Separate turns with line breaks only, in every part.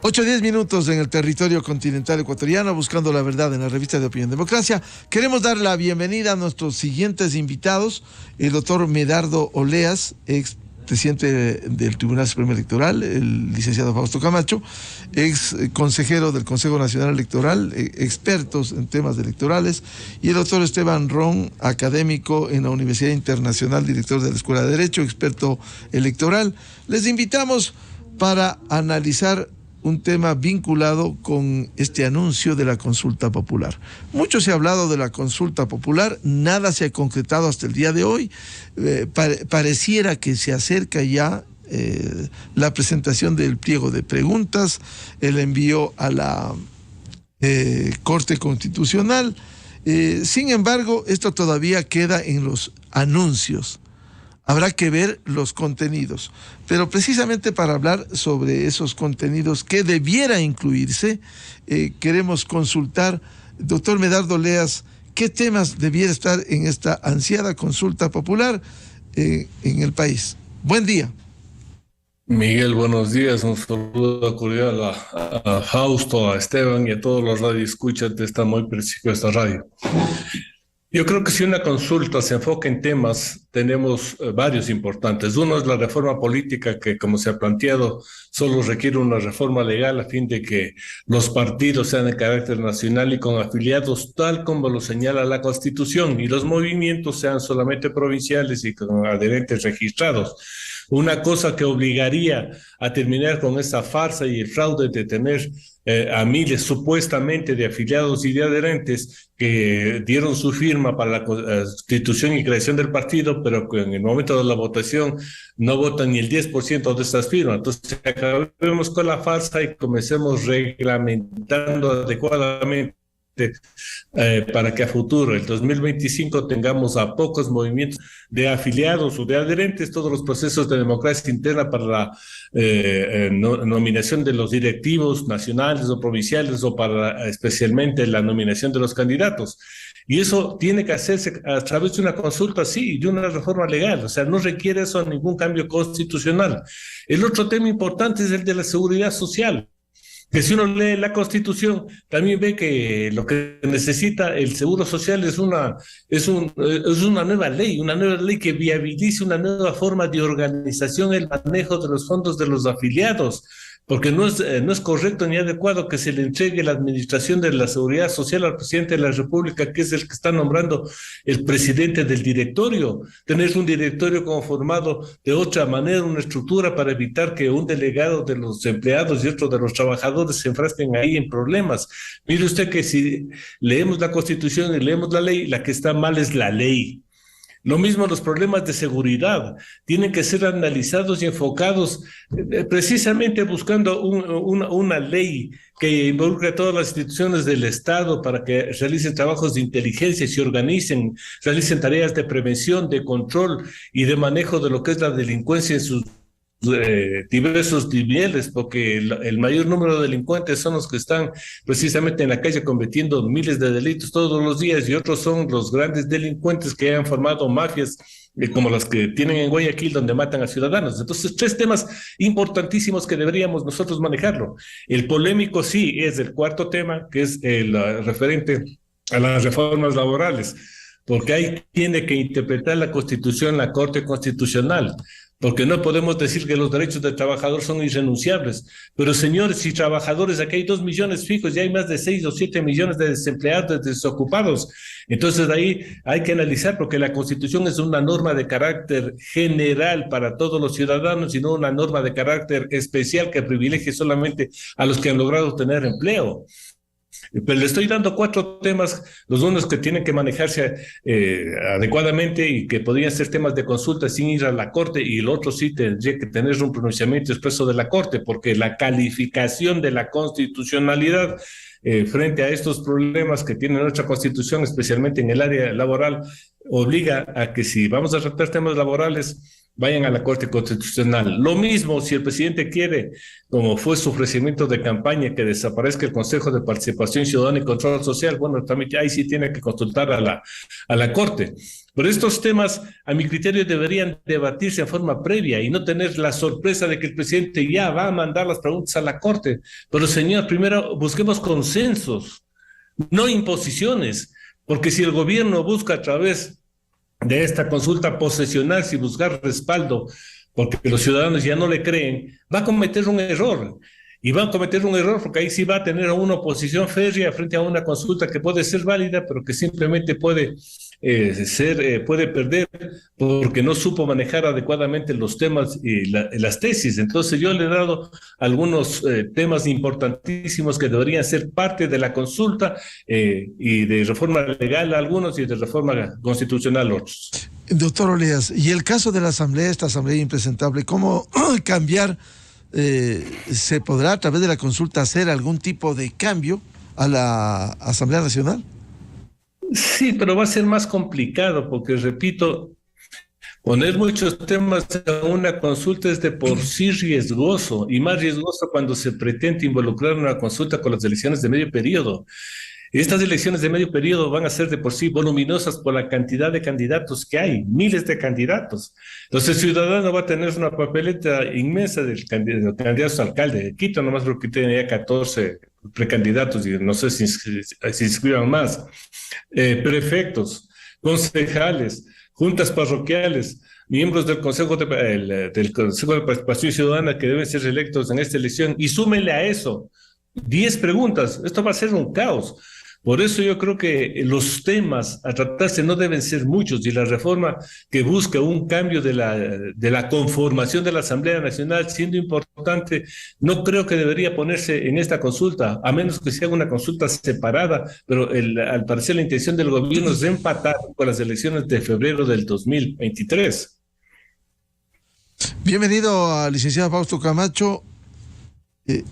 8:10 en el territorio continental ecuatoriano, buscando la verdad en la revista de Opinión Democracia. Queremos dar la bienvenida a nuestros siguientes invitados: el doctor Medardo Oleas, ex presidente del Tribunal Supremo Electoral, el licenciado Fausto Camacho, ex consejero del Consejo Nacional Electoral, expertos en temas electorales, y el doctor Esteban Ron, académico en la Universidad Internacional, director de la Escuela de Derecho, experto electoral. Les invitamos para analizar un tema vinculado con este anuncio de la consulta popular. Mucho se ha hablado de la consulta popular, nada se ha concretado hasta el día de hoy. Pareciera que se acerca ya la presentación del pliego de preguntas, el envío a la Corte Constitucional. Sin embargo, esto todavía queda en los anuncios. Habrá que ver los contenidos. Pero precisamente para hablar sobre esos contenidos que debiera incluirse, queremos consultar, doctor Medardo Oleas, qué temas debiera estar en esta ansiada consulta popular en el país. Buen día.
Miguel, buenos días. Un saludo cordial a Fausto, a Esteban y a todos los radioescuchas de esta muy prestigiosa radio. Yo creo que si una consulta se enfoca en temas, tenemos varios importantes. Uno es la reforma política, que, como se ha planteado, solo requiere una reforma legal a fin de que los partidos sean de carácter nacional y con afiliados tal como lo señala la Constitución, y los movimientos sean solamente provinciales y con adherentes registrados. Una cosa que obligaría a terminar con esa farsa y el fraude de tener a miles supuestamente de afiliados y de adherentes que dieron su firma para la constitución y creación del partido, pero que en el momento de la votación no votan ni el 10% de estas firmas. Entonces acabemos con la farsa y comencemos reglamentando adecuadamente para que a futuro, el 2025, tengamos a pocos movimientos de afiliados o de adherentes, todos los procesos de democracia interna para la nominación de los directivos nacionales o provinciales, o para especialmente la nominación de los candidatos. Y eso tiene que hacerse a través de una consulta, sí, de una reforma legal. O sea, no requiere eso ningún cambio constitucional. El otro tema importante es el de la seguridad social, que si uno lee la Constitución, también ve que lo que necesita el Seguro Social es una nueva ley que viabilice una nueva forma de organización, el manejo de los fondos de los afiliados, porque no es correcto ni adecuado que se le entregue la administración de la seguridad social al presidente de la República, que es el que está nombrando el presidente del directorio. Tener un directorio conformado de otra manera, una estructura para evitar que un delegado de los empleados y otro de los trabajadores se enfrasquen ahí en problemas. Mire usted que si leemos la Constitución y leemos la ley, la que está mal es la ley. Lo mismo los problemas de seguridad tienen que ser analizados y enfocados precisamente buscando una ley que involucre a todas las instituciones del Estado para que realicen trabajos de inteligencia y se organicen, realicen tareas de prevención, de control y de manejo de lo que es la delincuencia en sus diversos niveles, porque el mayor número de delincuentes son los que están precisamente en la calle cometiendo miles de delitos todos los días, y otros son los grandes delincuentes que han formado mafias como las que tienen en Guayaquil, donde matan a ciudadanos. Entonces, tres temas importantísimos que deberíamos nosotros manejarlo. El polémico sí es el cuarto tema, que es el referente a las reformas laborales, porque ahí tiene que interpretar la Constitución la Corte Constitucional, porque no podemos decir que los derechos del trabajador son irrenunciables. Pero señores y trabajadores, aquí hay 2 millones fijos y hay más de 6 o 7 millones de desempleados, desocupados. Entonces ahí hay que analizar, porque la Constitución es una norma de carácter general para todos los ciudadanos y no una norma de carácter especial que privilegie solamente a los que han logrado tener empleo. Pero le estoy dando 4 temas, los unos que tienen que manejarse adecuadamente y que podrían ser temas de consulta sin ir a la Corte, y el otro sí tendría que tener un pronunciamiento expreso de la Corte, porque la calificación de la constitucionalidad frente a estos problemas que tiene nuestra Constitución, especialmente en el área laboral, obliga a que si vamos a tratar temas laborales, vayan a la Corte Constitucional. Lo mismo si el presidente quiere, como fue su ofrecimiento de campaña, que desaparezca el Consejo de Participación Ciudadana y Control Social, bueno, también ahí sí tiene que consultar a la Corte. Pero estos temas, a mi criterio, deberían debatirse en forma previa y no tener la sorpresa de que el presidente ya va a mandar las preguntas a la Corte. Pero, señor, primero busquemos consensos, no imposiciones, porque si el gobierno busca a través de esta consulta posesionarse y buscar respaldo, porque los ciudadanos ya no le creen, va a cometer un error. Y va a cometer un error porque ahí sí va a tener una oposición férrea frente a una consulta que puede ser válida, pero que simplemente puede puede perder porque no supo manejar adecuadamente los temas y las tesis. Entonces yo le he dado algunos temas importantísimos que deberían ser parte de la consulta y de reforma legal algunos y de reforma constitucional otros.
Doctor Oleas, y el caso de la asamblea, esta asamblea impresentable, ¿cómo cambiar? ¿Se podrá a través de la consulta hacer algún tipo de cambio a la Asamblea Nacional?
Sí, pero va a ser más complicado porque, repito, poner muchos temas a una consulta es de por sí riesgoso y más riesgoso cuando se pretende involucrar una consulta con las elecciones de medio periodo. Estas elecciones de medio periodo van a ser de por sí voluminosas por la cantidad de candidatos que hay, miles de candidatos. Entonces, el ciudadano va a tener una papeleta inmensa del candidato a alcalde de Quito, nomás porque tiene ya 14 precandidatos y no sé si inscriban más. Prefectos, concejales, juntas parroquiales, miembros del Consejo del Consejo de Participación Ciudadana que deben ser electos en esta elección y súmenle a eso 10 preguntas. Esto va a ser un caos. Por eso yo creo que los temas a tratarse no deben ser muchos y la reforma que busca un cambio de la conformación de la Asamblea Nacional, siendo importante, no creo que debería ponerse en esta consulta, a menos que sea una consulta separada, pero al parecer la intención del gobierno es empatar con las elecciones de febrero del 2023.
Bienvenido al licenciado Fausto Camacho.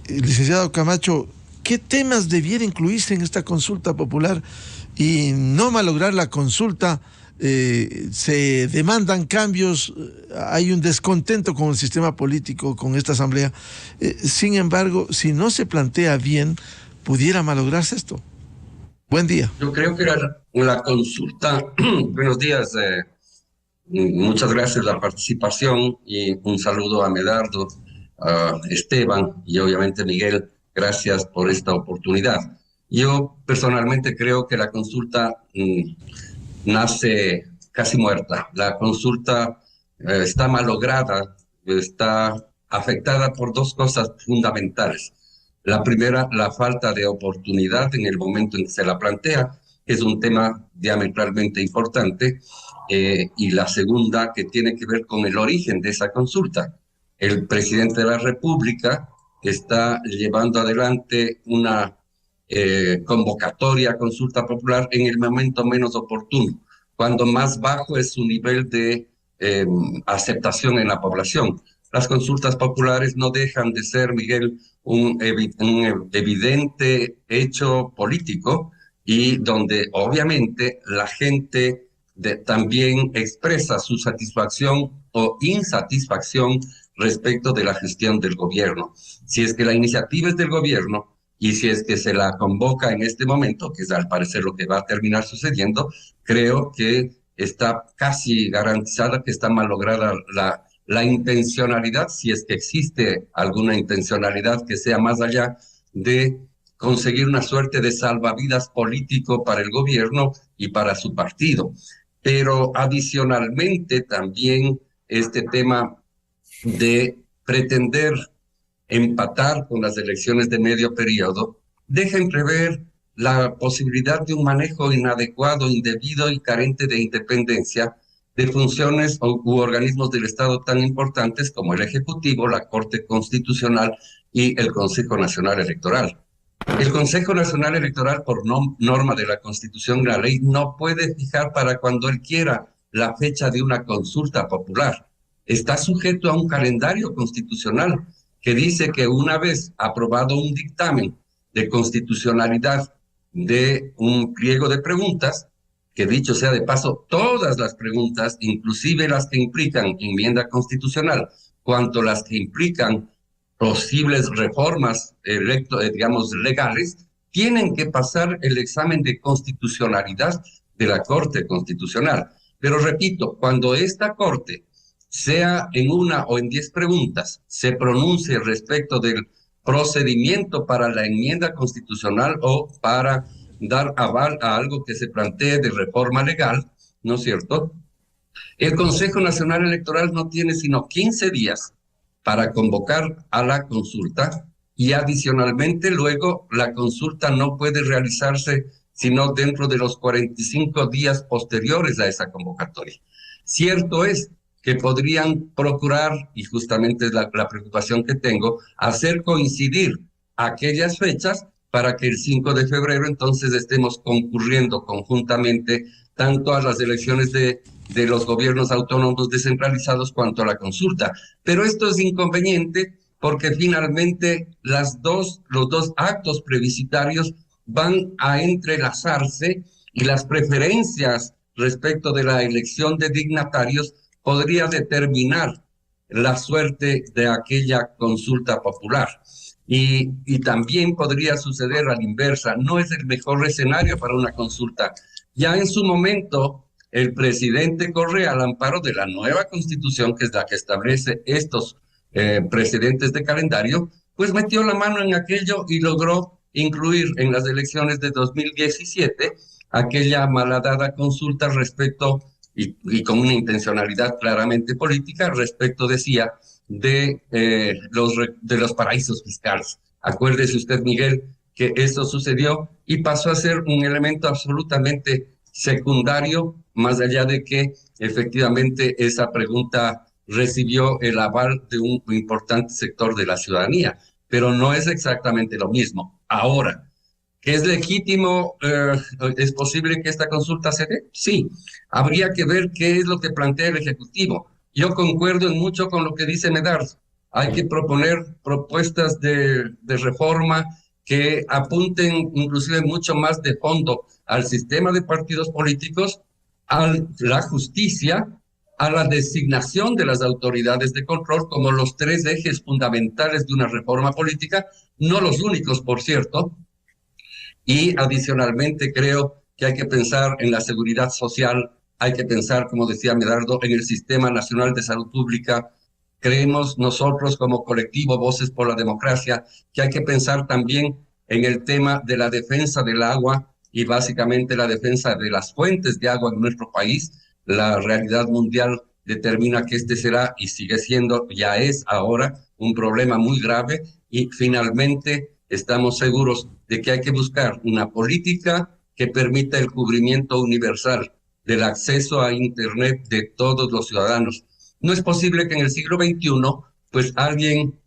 Licenciado Camacho, ¿qué temas debiera incluirse en esta consulta popular y no malograr la consulta? Se demandan cambios, hay un descontento con el sistema político, con esta asamblea. Sin embargo, si no se plantea bien, pudiera malograrse esto. Buen día.
Yo creo que la consulta, buenos días, muchas gracias por la participación y un saludo a Medardo, a Esteban y obviamente Miguel. Gracias por esta oportunidad. Yo personalmente creo que la consulta nace casi muerta. La consulta está malograda, está afectada por dos cosas fundamentales. La primera, la falta de oportunidad en el momento en que se la plantea, que es un tema diametralmente importante, y la segunda, que tiene que ver con el origen de esa consulta. El presidente de la República está llevando adelante una convocatoria a consulta popular en el momento menos oportuno, cuando más bajo es su nivel de aceptación en la población. Las consultas populares no dejan de ser, Miguel, un evidente hecho político y donde obviamente la gente también expresa su satisfacción o insatisfacción respecto de la gestión del gobierno. Si es que la iniciativa es del gobierno y si es que se la convoca en este momento, que es al parecer lo que va a terminar sucediendo, creo que está casi garantizada que está malograda la intencionalidad, si es que existe alguna intencionalidad que sea más allá de conseguir una suerte de salvavidas político para el gobierno y para su partido. Pero adicionalmente también este tema de pretender empatar con las elecciones de medio periodo deja entrever la posibilidad de un manejo inadecuado, indebido y carente de independencia de funciones u organismos del Estado tan importantes como el Ejecutivo, la Corte Constitucional y el Consejo Nacional Electoral. El Consejo Nacional Electoral, por norma de la Constitución y la ley, no puede fijar para cuando él quiera la fecha de una consulta popular. Está sujeto a un calendario constitucional que dice que una vez aprobado un dictamen de constitucionalidad de un pliego de preguntas, que dicho sea de paso, todas las preguntas, inclusive las que implican enmienda constitucional, cuanto las que implican posibles reformas, digamos, legales, tienen que pasar el examen de constitucionalidad de la Corte Constitucional. Pero repito, cuando esta Corte, sea en una o en 10 preguntas, se pronuncie respecto del procedimiento para la enmienda constitucional o para dar aval a algo que se plantee de reforma legal, ¿no es cierto? El Consejo Nacional Electoral no tiene sino 15 días para convocar a la consulta y adicionalmente luego la consulta no puede realizarse sino dentro de los 45 días posteriores a esa convocatoria. Cierto es que podrían procurar, y justamente es la preocupación que tengo, hacer coincidir aquellas fechas para que el 5 de febrero entonces estemos concurriendo conjuntamente tanto a las elecciones de los gobiernos autónomos descentralizados cuanto a la consulta. Pero esto es inconveniente porque finalmente los dos actos plebiscitarios van a entrelazarse y las preferencias respecto de la elección de dignatarios podría determinar la suerte de aquella consulta popular. Y también podría suceder a la inversa. No es el mejor escenario para una consulta. Ya en su momento, el presidente Correa, al amparo de la nueva constitución, que es la que establece estos precedentes de calendario, pues metió la mano en aquello y logró incluir en las elecciones de 2017 aquella malhadada consulta respecto, y con una intencionalidad claramente política, respecto, decía, de los paraísos fiscales. Acuérdese usted, Miguel, que eso sucedió y pasó a ser un elemento absolutamente secundario, más allá de que efectivamente esa pregunta recibió el aval de un importante sector de la ciudadanía, pero no es exactamente lo mismo. Ahora, ¿que es legítimo? ¿Es posible que esta consulta se dé? Sí. Habría que ver qué es lo que plantea el Ejecutivo. Yo concuerdo en mucho con lo que dice Medardo. Hay que proponer propuestas de reforma que apunten inclusive mucho más de fondo al sistema de partidos políticos, a la justicia, a la designación de las autoridades de control como los 3 ejes fundamentales de una reforma política, no los únicos, por cierto. Y adicionalmente creo que hay que pensar en la seguridad social, hay que pensar, como decía Medardo, en el Sistema Nacional de Salud Pública. Creemos nosotros como colectivo Voces por la Democracia que hay que pensar también en el tema de la defensa del agua y básicamente la defensa de las fuentes de agua en nuestro país. La realidad mundial determina que este será y sigue siendo, ya es ahora, un problema muy grave y finalmente estamos seguros de que hay que buscar una política que permita el cubrimiento universal del acceso a Internet de todos los ciudadanos. No es posible que en el siglo XXI, pues alguien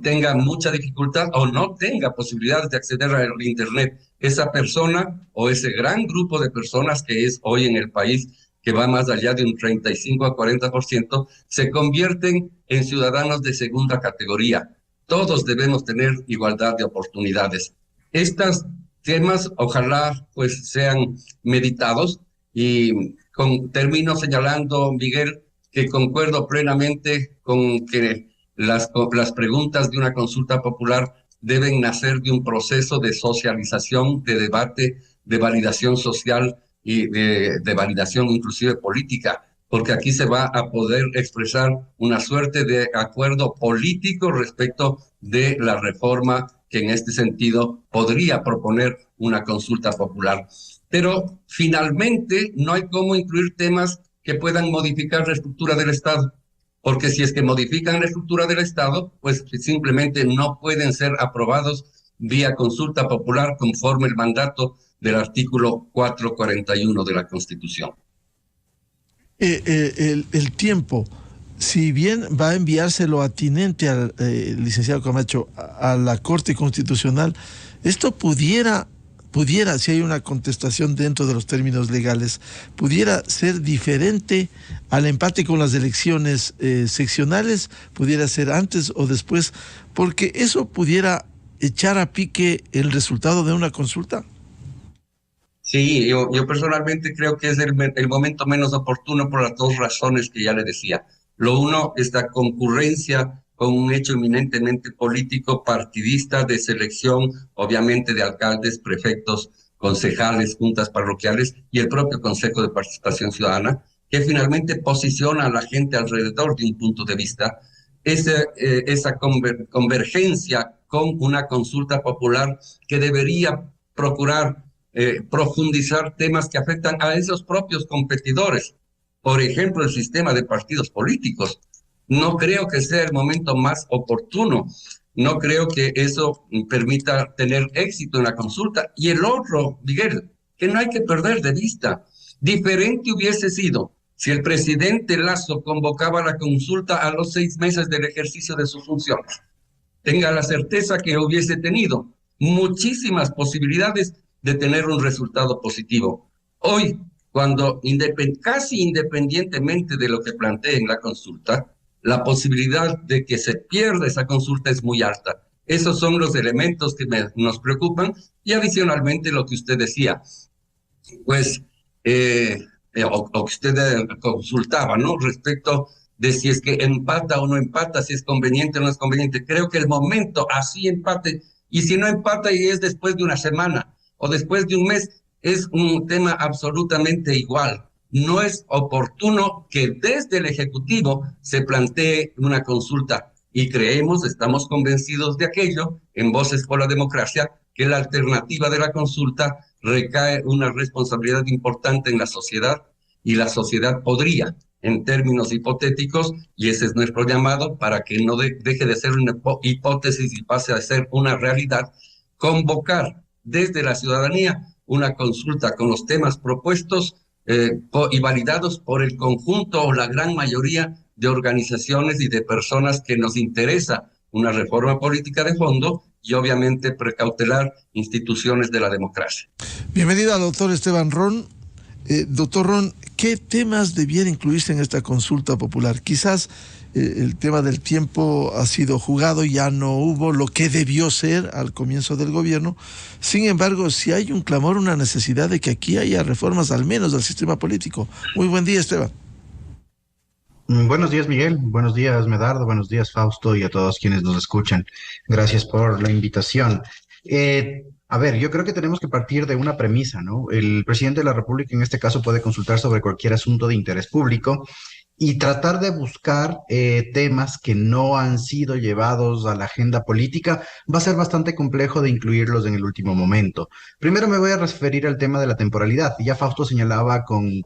tenga mucha dificultad o no tenga posibilidades de acceder al Internet. Esa persona o ese gran grupo de personas que es hoy en el país, que va más allá de un 35 a 40%, se convierten en ciudadanos de segunda categoría. Todos debemos tener igualdad de oportunidades. Estos temas ojalá pues sean meditados y termino señalando, Miguel, que concuerdo plenamente con que las preguntas de una consulta popular deben nacer de un proceso de socialización, de debate, de validación social y de validación inclusive política, porque aquí se va a poder expresar una suerte de acuerdo político respecto de la reforma que en este sentido podría proponer una consulta popular. Pero finalmente no hay cómo incluir temas que puedan modificar la estructura del Estado, porque si es que modifican la estructura del Estado, pues simplemente no pueden ser aprobados vía consulta popular conforme el mandato del artículo 441 de la Constitución.
El tiempo, si bien va a enviárselo atinente al licenciado Camacho a la Corte Constitucional, esto pudiera, si hay una contestación dentro de los términos legales, pudiera ser diferente al empate con las elecciones seccionales, pudiera ser antes o después, porque eso pudiera echar a pique el resultado de una consulta.
Sí, yo personalmente creo que es el momento menos oportuno por las dos razones que ya le decía. Lo uno, esta concurrencia con un hecho eminentemente político, partidista, de selección, obviamente, de alcaldes, prefectos, concejales, juntas parroquiales y el propio Consejo de Participación Ciudadana, que finalmente posiciona a la gente alrededor de un punto de vista. Esa convergencia con una consulta popular que debería procurar profundizar temas que afectan a esos propios competidores. Por ejemplo, el sistema de partidos políticos. No creo que sea el momento más oportuno. No creo que eso permita tener éxito en la consulta. Y el otro, Miguel, que no hay que perder de vista. Diferente hubiese sido si el presidente Lasso convocaba la consulta a los 6 meses del ejercicio de sus funciones. Tenga la certeza que hubiese tenido muchísimas posibilidades de tener un resultado positivo. Hoy, cuando casi independientemente de lo que plantee en la consulta, la posibilidad de que se pierda esa consulta es muy alta. Esos son los elementos que nos preocupan y adicionalmente lo que usted decía, pues, o que usted consultaba, ¿no? Respecto de si es que empata o no empata, si es conveniente o no es conveniente. Creo que el momento así empate, y si no empata y es después de una semana o después de un mes, es un tema absolutamente igual. No es oportuno que desde el Ejecutivo se plantee una consulta y creemos, estamos convencidos de aquello, en Voces por la Democracia, que la alternativa de la consulta recae una responsabilidad importante en la sociedad y la sociedad podría, en términos hipotéticos, y ese es nuestro llamado para que no deje de ser una hipótesis y pase a ser una realidad, convocar desde la ciudadanía una consulta con los temas propuestos y validados por el conjunto o la gran mayoría de organizaciones y de personas que nos interesa una reforma política de fondo y obviamente precautelar instituciones de la democracia.
Bienvenido al doctor Esteban Ron. Doctor Ron, ¿qué temas debieran incluirse en esta consulta popular? Quizás el tema del tiempo ha sido jugado, ya no hubo lo que debió ser al comienzo del gobierno. Sin embargo, si hay un clamor, una necesidad de que aquí haya reformas al menos del sistema político. Muy buen día, Esteban.
Buenos días, Miguel. Buenos días, Medardo. Buenos días, Fausto, y a todos quienes nos escuchan. Gracias por la invitación. A ver, yo creo que tenemos que partir de una premisa, ¿no? El presidente de la República en este caso puede consultar sobre cualquier asunto de interés público y tratar de buscar temas que no han sido llevados a la agenda política. Va a ser bastante complejo de incluirlos en el último momento. Primero me voy a referir al tema de la temporalidad. Ya Fausto señalaba con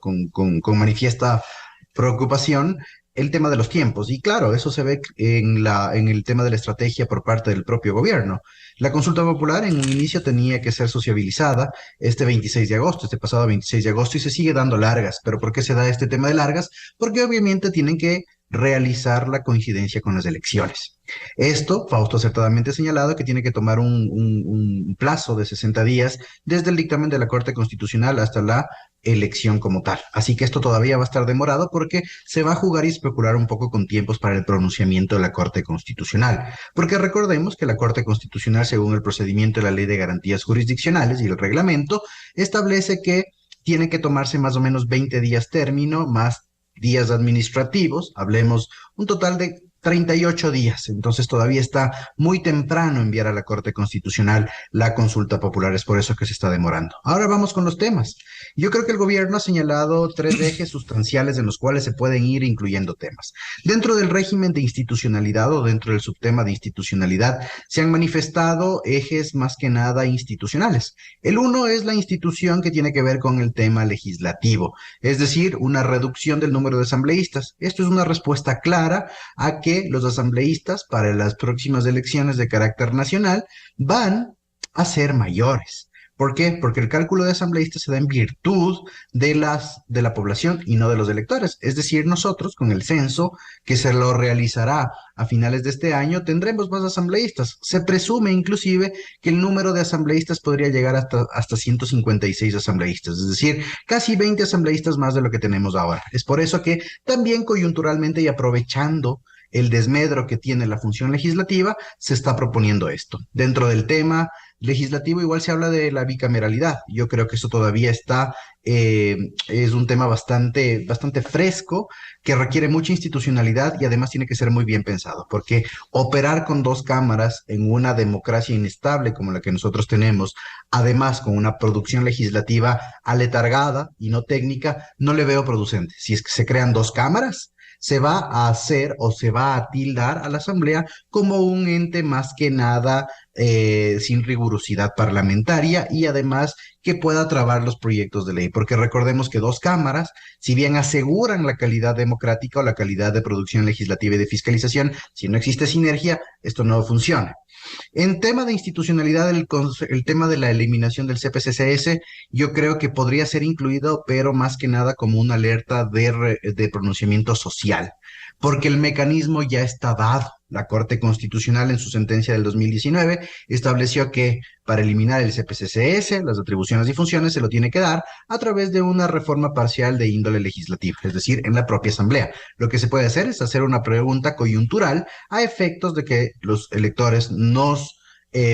manifiesta preocupación el tema de los tiempos. Y claro, eso se ve en el tema de la estrategia por parte del propio gobierno. La consulta popular en un inicio tenía que ser sociabilizada este 26 de agosto, este pasado 26 de agosto, y se sigue dando largas. ¿Pero por qué se da este tema de largas? Porque obviamente tienen que realizar la coincidencia con las elecciones. Esto, Fausto acertadamente ha señalado que tiene que tomar un plazo de 60 días desde el dictamen de la Corte Constitucional hasta la elección como tal. Así que esto todavía va a estar demorado porque se va a jugar y especular un poco con tiempos para el pronunciamiento de la Corte Constitucional. Porque recordemos que la Corte Constitucional, según el procedimiento de la Ley de Garantías Jurisdiccionales y el reglamento, establece que tiene que tomarse más o menos 20 días término, más días administrativos, hablemos un total de 38 días. Entonces todavía está muy temprano enviar a la Corte Constitucional la consulta popular. Es por eso que se está demorando. Ahora vamos con los temas. Yo creo que el gobierno ha señalado 3 ejes sustanciales en los cuales se pueden ir incluyendo temas. Dentro del régimen de institucionalidad o dentro del subtema de institucionalidad se han manifestado ejes más que nada institucionales. El uno es la institución que tiene que ver con el tema legislativo, es decir, una reducción del número de asambleístas. Esto es una respuesta clara a que los asambleístas para las próximas elecciones de carácter nacional van a ser mayores. ¿Por qué? Porque el cálculo de asambleístas se da en virtud de la población y no de los electores. Es decir, nosotros con el censo que se lo realizará a finales de este año tendremos más asambleístas. Se presume inclusive que el número de asambleístas podría llegar hasta 156 asambleístas, es decir, casi 20 asambleístas más de lo que tenemos ahora. Es por eso que también coyunturalmente y aprovechando el desmedro que tiene la función legislativa, se está proponiendo esto. Dentro del tema legislativo igual se habla de la bicameralidad. Yo creo que eso todavía está, es un tema bastante fresco, que requiere mucha institucionalidad y además tiene que ser muy bien pensado, porque operar con dos cámaras en una democracia inestable como la que nosotros tenemos, además con una producción legislativa aletargada y no técnica, no le veo producente. Si es que se crean dos cámaras, se va a hacer o se va a tildar a la Asamblea como un ente más que nada sin rigurosidad parlamentaria y además que pueda trabar los proyectos de ley, porque recordemos que dos cámaras, si bien aseguran la calidad democrática o la calidad de producción legislativa y de fiscalización, si no existe sinergia, esto no funciona. En tema de institucionalidad, el tema de la eliminación del CPCCS, yo creo que podría ser incluido, pero más que nada como una alerta de pronunciamiento social, porque el mecanismo ya está dado. La Corte Constitucional en su sentencia del 2019 estableció que para eliminar el CPCCS, las atribuciones y funciones se lo tiene que dar a través de una reforma parcial de índole legislativa, es decir, en la propia Asamblea. Lo que se puede hacer es hacer una pregunta coyuntural a efectos de que los electores nos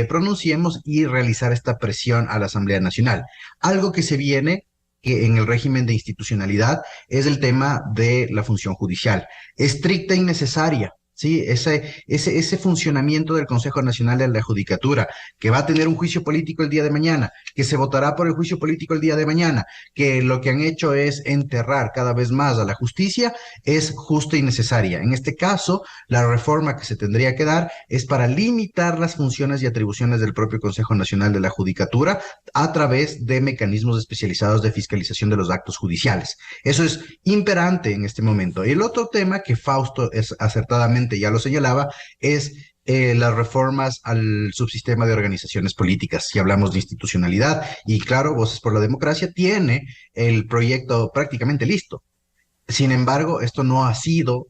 pronunciemos y realizar esta presión a la Asamblea Nacional. Algo que se viene que en el régimen de institucionalidad es el tema de la función judicial, estricta y necesaria. Sí, ese funcionamiento del Consejo Nacional de la Judicatura, que va a tener un juicio político el día de mañana, que se votará por el juicio político el día de mañana, que lo que han hecho es enterrar cada vez más a la justicia, es justa y necesaria. En este caso, la reforma que se tendría que dar es para limitar las funciones y atribuciones del propio Consejo Nacional de la Judicatura a través de mecanismos especializados de fiscalización de los actos judiciales. Eso es imperante en este momento. El otro tema que Fausto es acertadamente ya lo señalaba, es las reformas al subsistema de organizaciones políticas. Si hablamos de institucionalidad, y claro, Voces por la Democracia tiene el proyecto prácticamente listo. Sin embargo, esto no ha sido,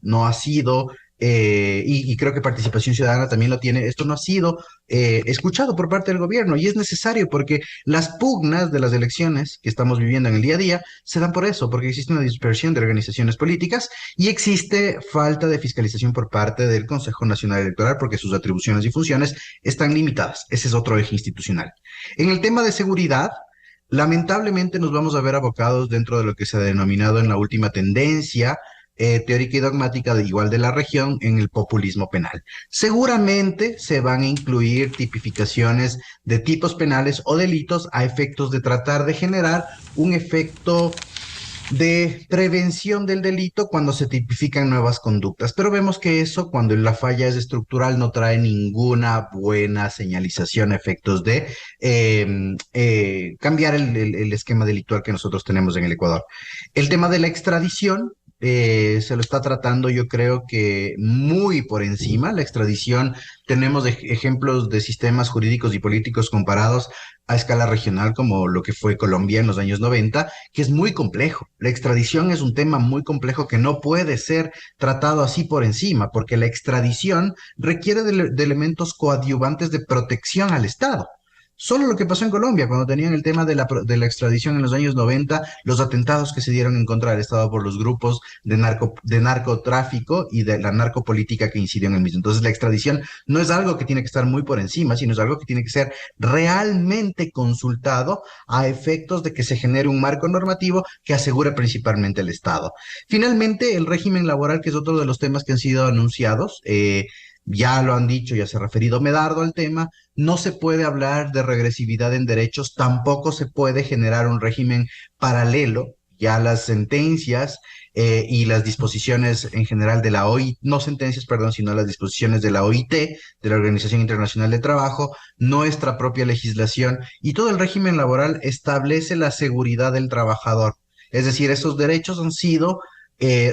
y creo que Participación Ciudadana también lo tiene, esto no ha sido escuchado por parte del gobierno y es necesario porque las pugnas de las elecciones que estamos viviendo en el día a día se dan por eso, porque existe una dispersión de organizaciones políticas y existe falta de fiscalización por parte del Consejo Nacional Electoral porque sus atribuciones y funciones están limitadas. Ese es otro eje institucional. En el tema de seguridad, lamentablemente nos vamos a ver abocados dentro de lo que se ha denominado en la última tendencia teórica y dogmática de igual de la región en el populismo penal. Seguramente se van a incluir tipificaciones de tipos penales o delitos a efectos de tratar de generar un efecto de prevención del delito cuando se tipifican nuevas conductas. Pero vemos que eso, cuando la falla es estructural, no trae ninguna buena señalización a efectos de cambiar el esquema delictual que nosotros tenemos en el Ecuador. El tema de la extradición, se lo está tratando yo creo que muy por encima. La extradición, tenemos ejemplos de sistemas jurídicos y políticos comparados a escala regional como lo que fue Colombia en los años 90, que es muy complejo. La extradición es un tema muy complejo que no puede ser tratado así por encima, porque la extradición requiere de elementos coadyuvantes de protección al Estado. Solo lo que pasó en Colombia, cuando tenían el tema de la extradición en los años 90, los atentados que se dieron en contra del Estado por los grupos de narcotráfico y de la narcopolítica que incidió en el mismo. Entonces, la extradición no es algo que tiene que estar muy por encima, sino es algo que tiene que ser realmente consultado a efectos de que se genere un marco normativo que asegure principalmente el Estado. Finalmente, el régimen laboral, que es otro de los temas que han sido anunciados, ya lo han dicho, ya se ha referido Medardo al tema, no se puede hablar de regresividad en derechos, tampoco se puede generar un régimen paralelo. Ya las sentencias y las disposiciones en general de la OIT, no sentencias, perdón, sino las disposiciones de la OIT, de la Organización Internacional de Trabajo, nuestra propia legislación y todo el régimen laboral establece la seguridad del trabajador. Es decir, esos derechos han sido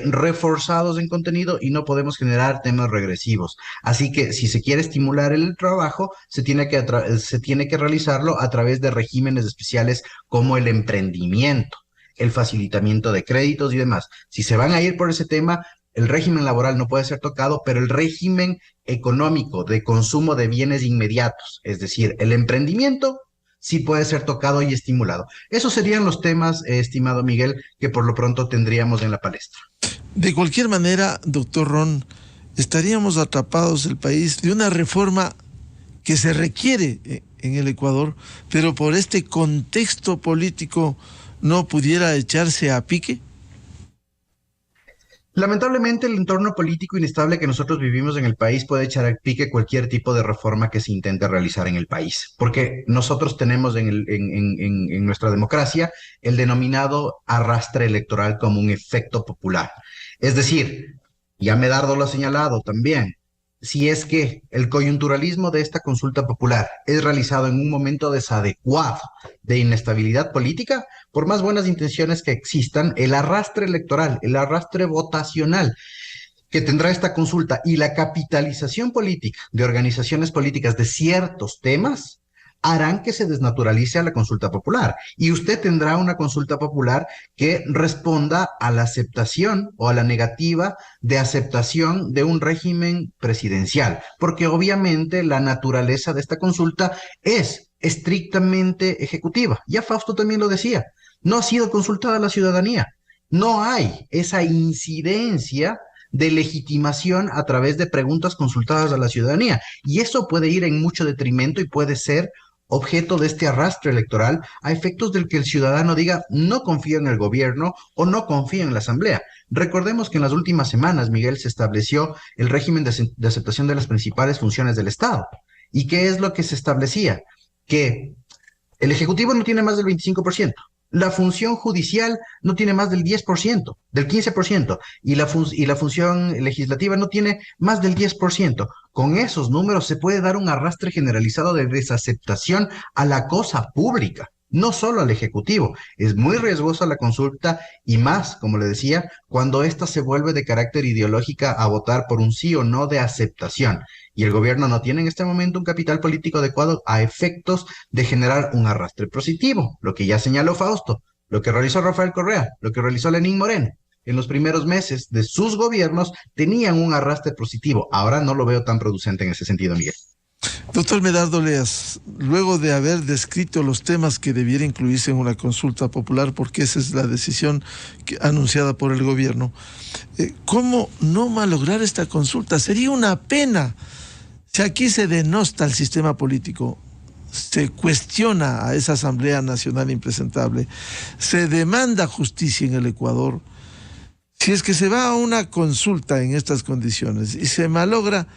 reforzados en contenido y no podemos generar temas regresivos. Así que si se quiere estimular el trabajo, se tiene que realizarlo a través de regímenes especiales como el emprendimiento, el facilitamiento de créditos y demás. Si se van a ir por ese tema, el régimen laboral no puede ser tocado, pero el régimen económico de consumo de bienes inmediatos, es decir, el emprendimiento, sí puede ser tocado y estimulado. Esos serían los temas, estimado Miguel, que por lo pronto tendríamos en la palestra.
De cualquier manera, doctor Ron, estaríamos atrapados el país de una reforma que se requiere en el Ecuador, pero por este contexto político no pudiera echarse a pique?
Lamentablemente, el entorno político inestable que nosotros vivimos en el país puede echar al pique cualquier tipo de reforma que se intente realizar en el país, porque nosotros tenemos en nuestra democracia el denominado arrastre electoral como un efecto popular. Es decir, ya Medardo lo ha señalado también, si es que el coyunturalismo de esta consulta popular es realizado en un momento desadecuado de inestabilidad política, por más buenas intenciones que existan, el arrastre electoral, el arrastre votacional que tendrá esta consulta y la capitalización política de organizaciones políticas de ciertos temas harán que se desnaturalice a la consulta popular. Y usted tendrá una consulta popular que responda a la aceptación o a la negativa de aceptación de un régimen presidencial, porque obviamente la naturaleza de esta consulta es estrictamente ejecutiva. Ya Fausto también lo decía, no ha sido consultada la ciudadanía, no hay esa incidencia de legitimación a través de preguntas consultadas a la ciudadanía. Y eso puede ir en mucho detrimento y puede ser objeto de este arrastre electoral a efectos del que el ciudadano diga no confío en el gobierno o no confío en la asamblea. Recordemos que en las últimas semanas, Miguel, se estableció el régimen de aceptación de las principales funciones del Estado. ¿Y qué es lo que se establecía? Que el Ejecutivo no tiene más del 25%. La función judicial no tiene más del 10%, del 15%, y la función legislativa no tiene más del 10%. Con esos números se puede dar un arrastre generalizado de desaceptación a la cosa pública, no solo al Ejecutivo. Es muy riesgosa la consulta y más, como le decía, cuando ésta se vuelve de carácter ideológica a votar por un sí o no de aceptación. Y el gobierno no tiene en este momento un capital político adecuado a efectos de generar un arrastre positivo, lo que ya señaló Fausto, lo que realizó Rafael Correa, lo que realizó Lenín Moreno. En los primeros meses de sus gobiernos tenían un arrastre positivo. Ahora no lo veo tan producente en ese sentido, Miguel.
Doctor Medardo Oleas, luego de haber descrito los temas que debiera incluirse en una consulta popular, porque esa es la decisión anunciada por el gobierno, ¿cómo no malograr esta consulta? Sería una pena si aquí se denosta el sistema político, se cuestiona a esa Asamblea Nacional impresentable, se demanda justicia en el Ecuador. Si es que se va a una consulta en estas condiciones y se malogra,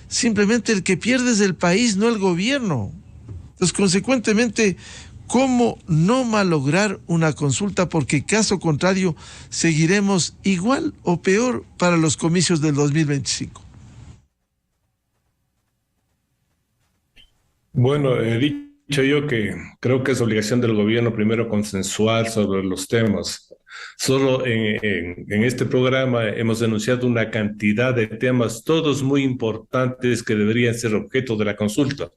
simplemente el que pierde es el país, no el gobierno. Entonces, consecuentemente, ¿cómo no malograr una consulta? Porque caso contrario, seguiremos igual o peor para los comicios del 2025.
Bueno, he dicho yo que creo que es obligación del gobierno primero consensuar sobre los temas. Solo en este programa hemos denunciado una cantidad de temas, todos muy importantes que deberían ser objeto de la consulta.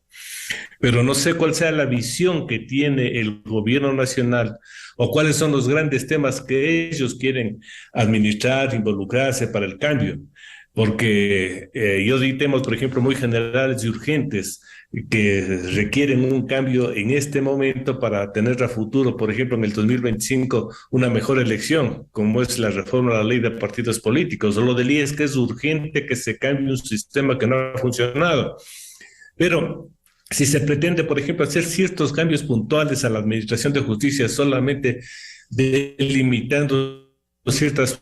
Pero no sé cuál sea la visión que tiene el gobierno nacional o cuáles son los grandes temas que ellos quieren administrar, involucrarse para el cambio. Porque yo di temas, por ejemplo, muy generales y urgentes que requieren un cambio en este momento para tener a futuro, por ejemplo, en el 2025, una mejor elección, como es la reforma a la ley de partidos políticos. O lo del IES, que es urgente que se cambie un sistema que no ha funcionado. Pero si se pretende, por ejemplo, hacer ciertos cambios puntuales a la administración de justicia solamente delimitando ciertas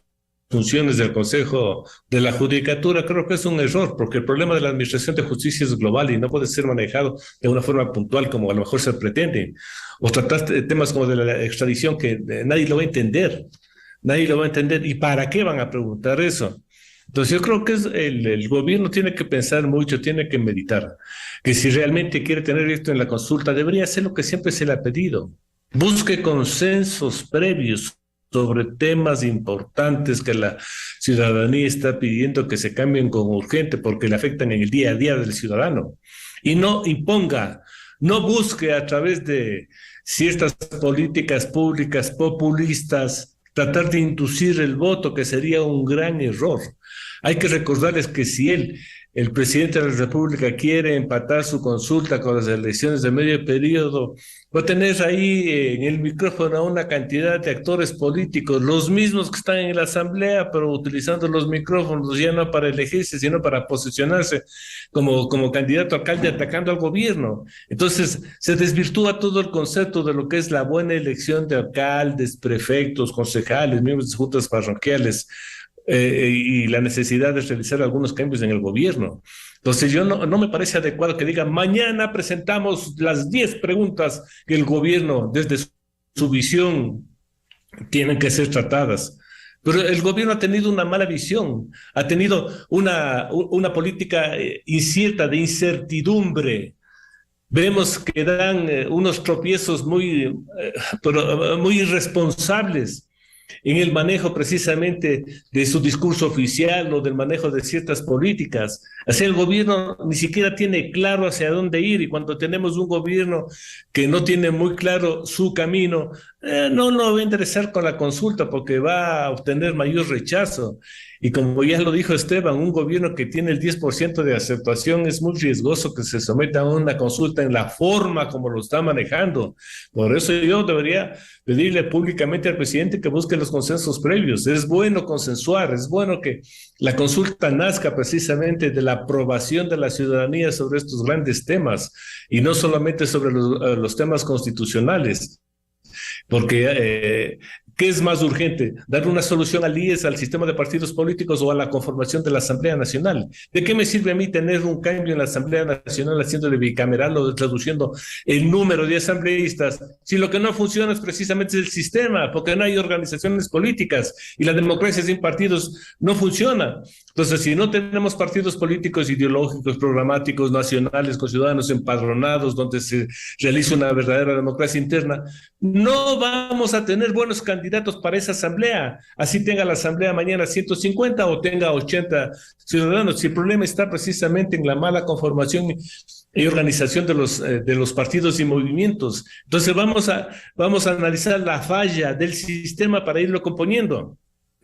funciones del Consejo de la Judicatura, creo que es un error, porque el problema de la administración de justicia es global y no puede ser manejado de una forma puntual como a lo mejor se pretende. O tratar temas como de la extradición que nadie lo va a entender, nadie lo va a entender. ¿Y para qué van a preguntar eso? Entonces yo creo que el gobierno tiene que pensar mucho, tiene que meditar, que si realmente quiere tener esto en la consulta, debería hacer lo que siempre se le ha pedido. Busque consensos previos sobre temas importantes que la ciudadanía está pidiendo que se cambien con urgente porque le afectan en el día a día del ciudadano. Y no imponga, no busque a través de ciertas políticas públicas populistas tratar de inducir el voto, que sería un gran error. Hay que recordarles que si él el presidente de la República quiere empatar su consulta con las elecciones de medio periodo, va a tener ahí en el micrófono a una cantidad de actores políticos, los mismos que están en la asamblea, pero utilizando los micrófonos ya no para elegirse, sino para posicionarse como candidato a alcalde atacando al gobierno. Entonces se desvirtúa todo el concepto de lo que es la buena elección de alcaldes, prefectos, concejales, miembros de juntas parroquiales, y la necesidad de realizar algunos cambios en el gobierno. Entonces yo no me parece adecuado que digan, mañana presentamos las 10 preguntas que el gobierno, desde su visión, tienen que ser tratadas. Pero el gobierno ha tenido una mala visión, ha tenido una política incierta, de incertidumbre. Vemos que dan unos tropiezos muy irresponsables en el manejo precisamente de su discurso oficial o del manejo de ciertas políticas. Así el gobierno ni siquiera tiene claro hacia dónde ir, y cuando tenemos un gobierno que no tiene muy claro su camino, no lo va a interesar con la consulta porque va a obtener mayor rechazo. Y como ya lo dijo Esteban, un gobierno que tiene el 10% de aceptación es muy riesgoso que se someta a una consulta en la forma como lo está manejando. Por eso yo debería pedirle públicamente al presidente que busque los consensos previos. Es bueno consensuar, es bueno que la consulta nazca precisamente de la aprobación de la ciudadanía sobre estos grandes temas y no solamente sobre los temas constitucionales. Porque, ¿qué es más urgente? ¿Dar una solución al IES, al sistema de partidos políticos o a la conformación de la Asamblea Nacional? ¿De qué me sirve a mí tener un cambio en la Asamblea Nacional haciéndole bicameral o reduciendo el número de asambleístas si lo que no funciona es precisamente el sistema, porque no hay organizaciones políticas y la democracia sin partidos no funciona? Entonces, si no tenemos partidos políticos ideológicos, programáticos, nacionales, con ciudadanos empadronados, donde se realice una verdadera democracia interna, no vamos a tener buenos candidatos para esa asamblea. Así tenga la asamblea mañana 150 o tenga 80 ciudadanos. Si el problema está precisamente en la mala conformación y organización de los partidos y movimientos. Entonces vamos a analizar la falla del sistema para irlo componiendo.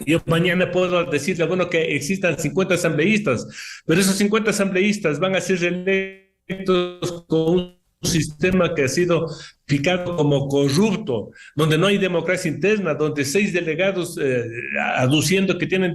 Yo mañana puedo decirle, bueno, que existan 50 asambleístas, pero esos 50 asambleístas van a ser electos con un sistema que ha sido calificado como corrupto, donde no hay democracia interna, donde 6 delegados aduciendo que tienen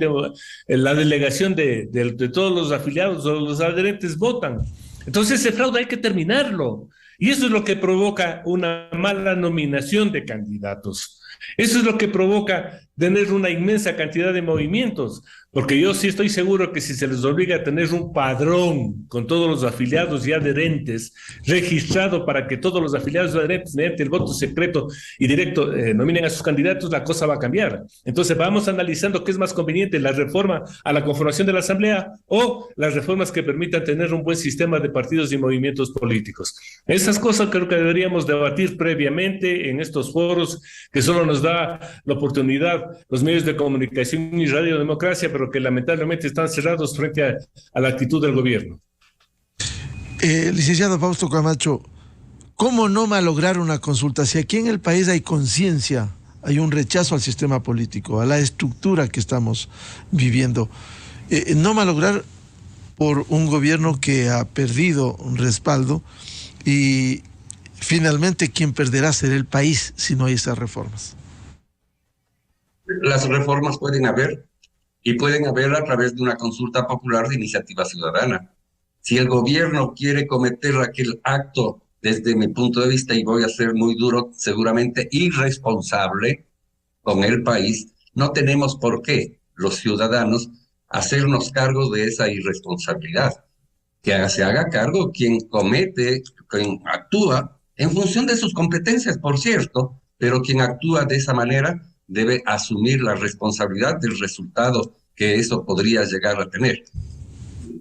la delegación de todos los afiliados o los adherentes votan. Entonces ese fraude hay que terminarlo. Y eso es lo que provoca una mala nominación de candidatos. Eso es lo que provoca tener una inmensa cantidad de movimientos, porque yo sí estoy seguro que si se les obliga a tener un padrón con todos los afiliados y adherentes registrado para que todos los afiliados y adherentes mediante el voto secreto y directo nominen a sus candidatos, la cosa va a cambiar. Entonces vamos analizando qué es más conveniente, la reforma a la conformación de la asamblea o las reformas que permitan tener un buen sistema de partidos y movimientos políticos. Esas cosas creo que deberíamos debatir previamente en estos foros que solo nos da la oportunidad los medios de comunicación y radiodemocracia, pero que lamentablemente están cerrados frente a la actitud del gobierno.
Licenciado Fausto Camacho, ¿cómo no malograr una consulta? Si aquí en el país hay conciencia, hay un rechazo al sistema político, a la estructura que estamos viviendo. No malograr por un gobierno que ha perdido un respaldo y finalmente quien perderá será el país si no hay esas reformas.
Las reformas pueden haber y pueden haber a través de una consulta popular de iniciativa ciudadana. Si el gobierno quiere cometer aquel acto, desde mi punto de vista, y voy a ser muy duro, seguramente irresponsable con el país, no tenemos por qué los ciudadanos hacernos cargo de esa irresponsabilidad. Que se haga cargo quien comete, quien actúa en función de sus competencias, por cierto, pero quien actúa de esa manera debe asumir la responsabilidad del resultado que eso podría llegar a tener.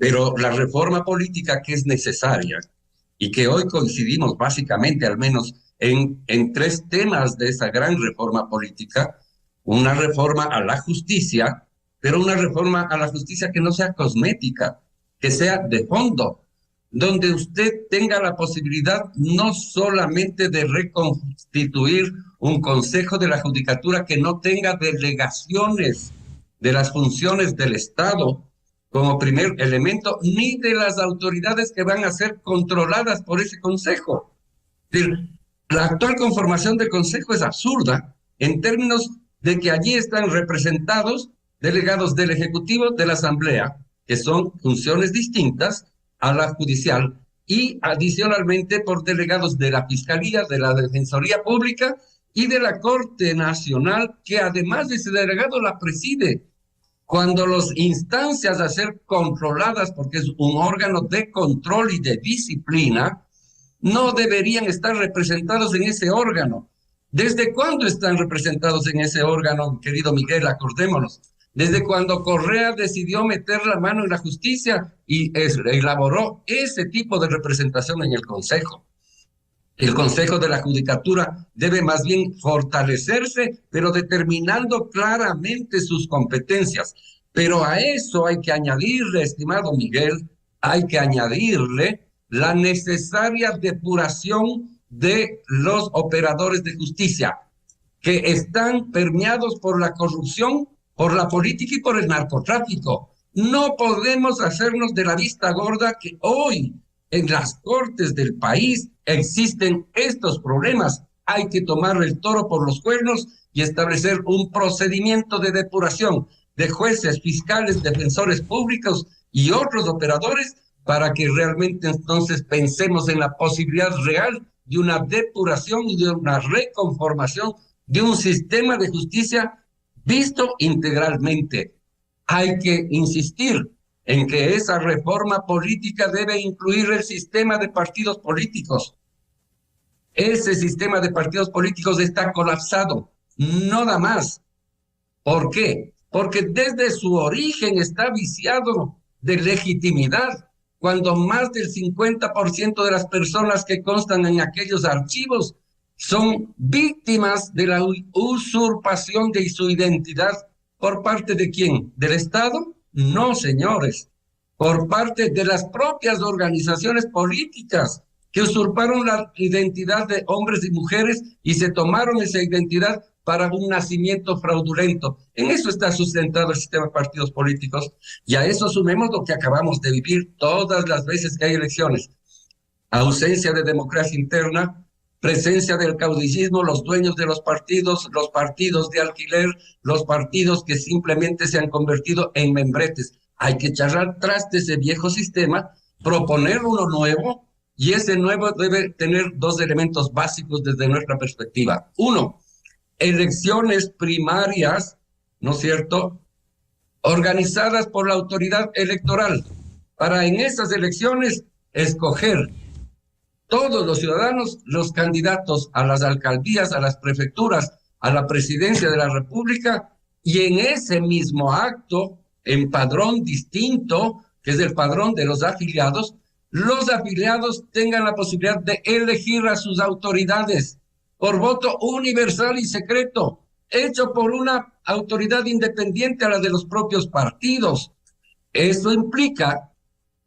Pero la reforma política que es necesaria y que hoy coincidimos básicamente, al menos en 3 temas de esa gran reforma política, una reforma a la justicia, pero una reforma a la justicia que no sea cosmética, que sea de fondo, donde usted tenga la posibilidad no solamente de reconstituir un consejo de la judicatura que no tenga delegaciones de las funciones del Estado, como primer elemento, ni de las autoridades que van a ser controladas por ese consejo. Es decir, la actual conformación del consejo es absurda en términos de que allí están representados delegados del Ejecutivo, de la Asamblea, que son funciones distintas a la judicial, y adicionalmente por delegados de la Fiscalía, de la Defensoría Pública y de la Corte Nacional, que además de ese delegado la preside. Cuando las instancias a ser controladas, porque es un órgano de control y de disciplina, no deberían estar representados en ese órgano. ¿Desde cuándo están representados en ese órgano, querido Miguel? Acordémonos. Desde cuando Correa decidió meter la mano en la justicia y elaboró ese tipo de representación en el Consejo. El Consejo de la Judicatura debe más bien fortalecerse, pero determinando claramente sus competencias. Pero a eso hay que añadirle, estimado Miguel, hay que añadirle la necesaria depuración de los operadores de justicia, que están permeados por la corrupción, por la política y por el narcotráfico. No podemos hacernos de la vista gorda que hoy en las cortes del país existen estos problemas. Hay que tomar el toro por los cuernos y establecer un procedimiento de depuración de jueces, fiscales, defensores públicos y otros operadores para que realmente entonces pensemos en la posibilidad real de una depuración y de una reconformación de un sistema de justicia visto integralmente. Hay que insistir en que esa reforma política debe incluir el sistema de partidos políticos. Ese sistema de partidos políticos está colapsado, no da más. ¿Por qué? Porque desde su origen está viciado de legitimidad, cuando más del 50% de las personas que constan en aquellos archivos son víctimas de la usurpación de su identidad. ¿Por parte de quién? ¿Del Estado? No, señores. Por parte de las propias organizaciones políticas que usurparon la identidad de hombres y mujeres y se tomaron esa identidad para un nacimiento fraudulento. En eso está sustentado el sistema de partidos políticos, y a eso sumemos lo que acabamos de vivir todas las veces que hay elecciones. Ausencia de democracia interna, presencia del caudillismo, los dueños de los partidos de alquiler, los partidos que simplemente se han convertido en membretes. Hay que echar atrás de ese viejo sistema, proponer uno nuevo, y ese nuevo debe tener dos elementos básicos desde nuestra perspectiva. Uno, elecciones primarias, ¿no es cierto?, organizadas por la autoridad electoral, para en esas elecciones escoger todos los ciudadanos los candidatos a las alcaldías, a las prefecturas, a la presidencia de la República, y en ese mismo acto, en padrón distinto, que es el padrón de los afiliados tengan la posibilidad de elegir a sus autoridades por voto universal y secreto, hecho por una autoridad independiente a la de los propios partidos. Eso implica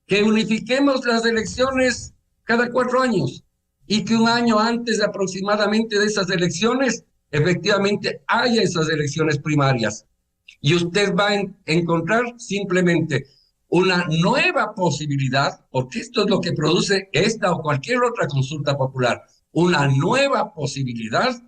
que unifiquemos las elecciones cada 4 años y que un año antes aproximadamente de esas elecciones, efectivamente haya esas elecciones primarias. Y usted va a encontrar simplemente una nueva posibilidad, porque esto es lo que produce esta o cualquier otra consulta popular, una nueva posibilidad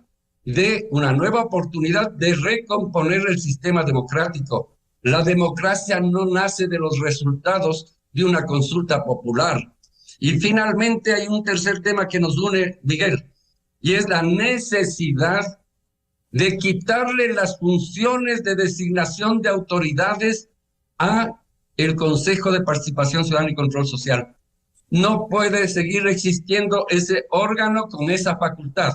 de una nueva oportunidad de recomponer el sistema democrático. La democracia no nace de los resultados de una consulta popular. Y finalmente hay un tercer tema que nos une, Miguel, y es la necesidad de quitarle las funciones de designación de autoridades a el Consejo de Participación Ciudadana y Control Social. No puede seguir existiendo ese órgano con esa facultad.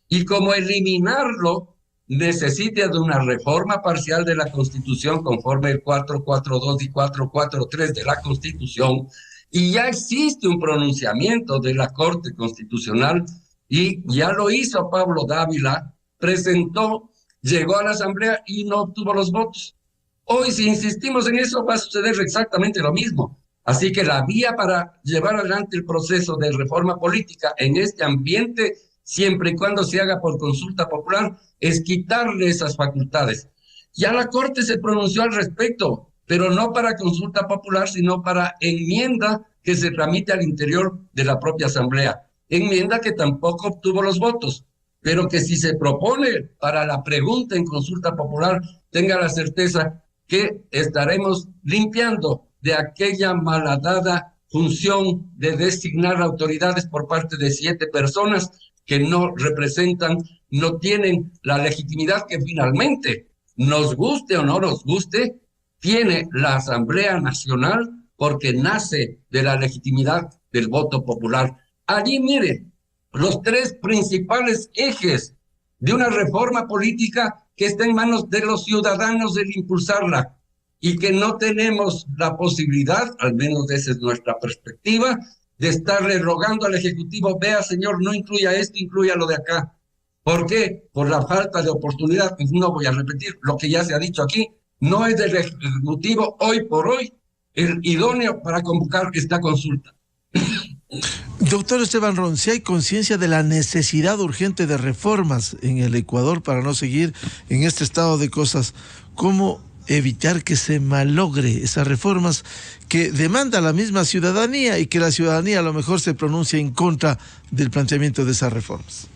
Y como eliminarlo necesita de una reforma parcial de la Constitución conforme el 442 y 443 de la Constitución, y ya existe un pronunciamiento de la Corte Constitucional, y ya lo hizo Pablo Dávila, presentó, llegó a la Asamblea y no obtuvo los votos. Hoy, si insistimos en eso, va a suceder exactamente lo mismo. Así que la vía para llevar adelante el proceso de reforma política en este ambiente, siempre y cuando se haga por consulta popular, es quitarle esas facultades. Ya la Corte se pronunció al respecto. pero no para consulta popular, sino para enmienda que se tramite al interior de la propia Asamblea. Enmienda que tampoco obtuvo los votos, pero que si se propone para la pregunta en consulta popular, tenga la certeza que estaremos limpiando de aquella malhadada función de designar autoridades por parte de 7 personas que no representan, no tienen la legitimidad que finalmente, nos guste o no nos guste, tiene la Asamblea Nacional porque nace de la legitimidad del voto popular. Allí, mire, los 3 principales ejes de una reforma política que está en manos de los ciudadanos el impulsarla y que no tenemos la posibilidad, al menos esa es nuestra perspectiva, de estarle rogando al Ejecutivo, vea señor, no incluya esto, incluya lo de acá. ¿Por qué? Por la falta de oportunidad. No voy a repetir lo que ya se ha dicho aquí, no es del Ejecutivo hoy por hoy el idóneo para convocar esta consulta.
Doctor Esteban Ron, si hay conciencia de la necesidad urgente de reformas en el Ecuador para no seguir en este estado de cosas, ¿cómo evitar que se malogre esas reformas que demanda la misma ciudadanía y que la ciudadanía a lo mejor se pronuncie en contra del planteamiento de esas reformas?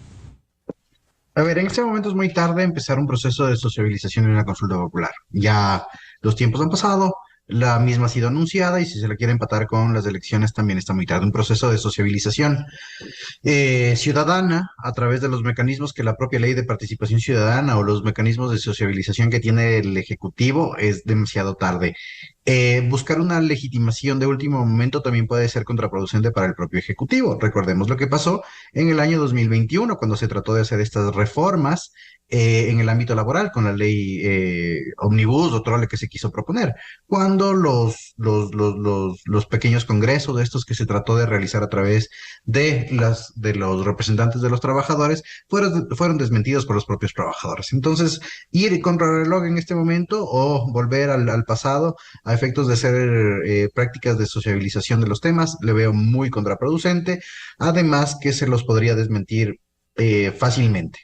A ver, en este momento es muy tarde empezar un proceso de sociabilización en una consulta popular. Ya los tiempos han pasado, la misma ha sido anunciada y si se la quiere empatar con las elecciones también está muy tarde. Un proceso de sociabilización ciudadana a través de los mecanismos que la propia ley de participación ciudadana o los mecanismos de sociabilización que tiene el Ejecutivo es demasiado tarde. Buscar una legitimación de último momento también puede ser contraproducente para el propio Ejecutivo. Recordemos lo que pasó en el año 2021 cuando se trató de hacer estas reformas en el ámbito laboral con la ley Omnibus, otro ley que se quiso proponer, cuando los pequeños congresos de estos que se trató de realizar a través de los representantes de los trabajadores fueron desmentidos por los propios trabajadores. Entonces, ir contra el reloj en este momento o volver al pasado a efectos de hacer prácticas de sociabilización de los temas, le veo muy contraproducente, además que se los podría desmentir fácilmente.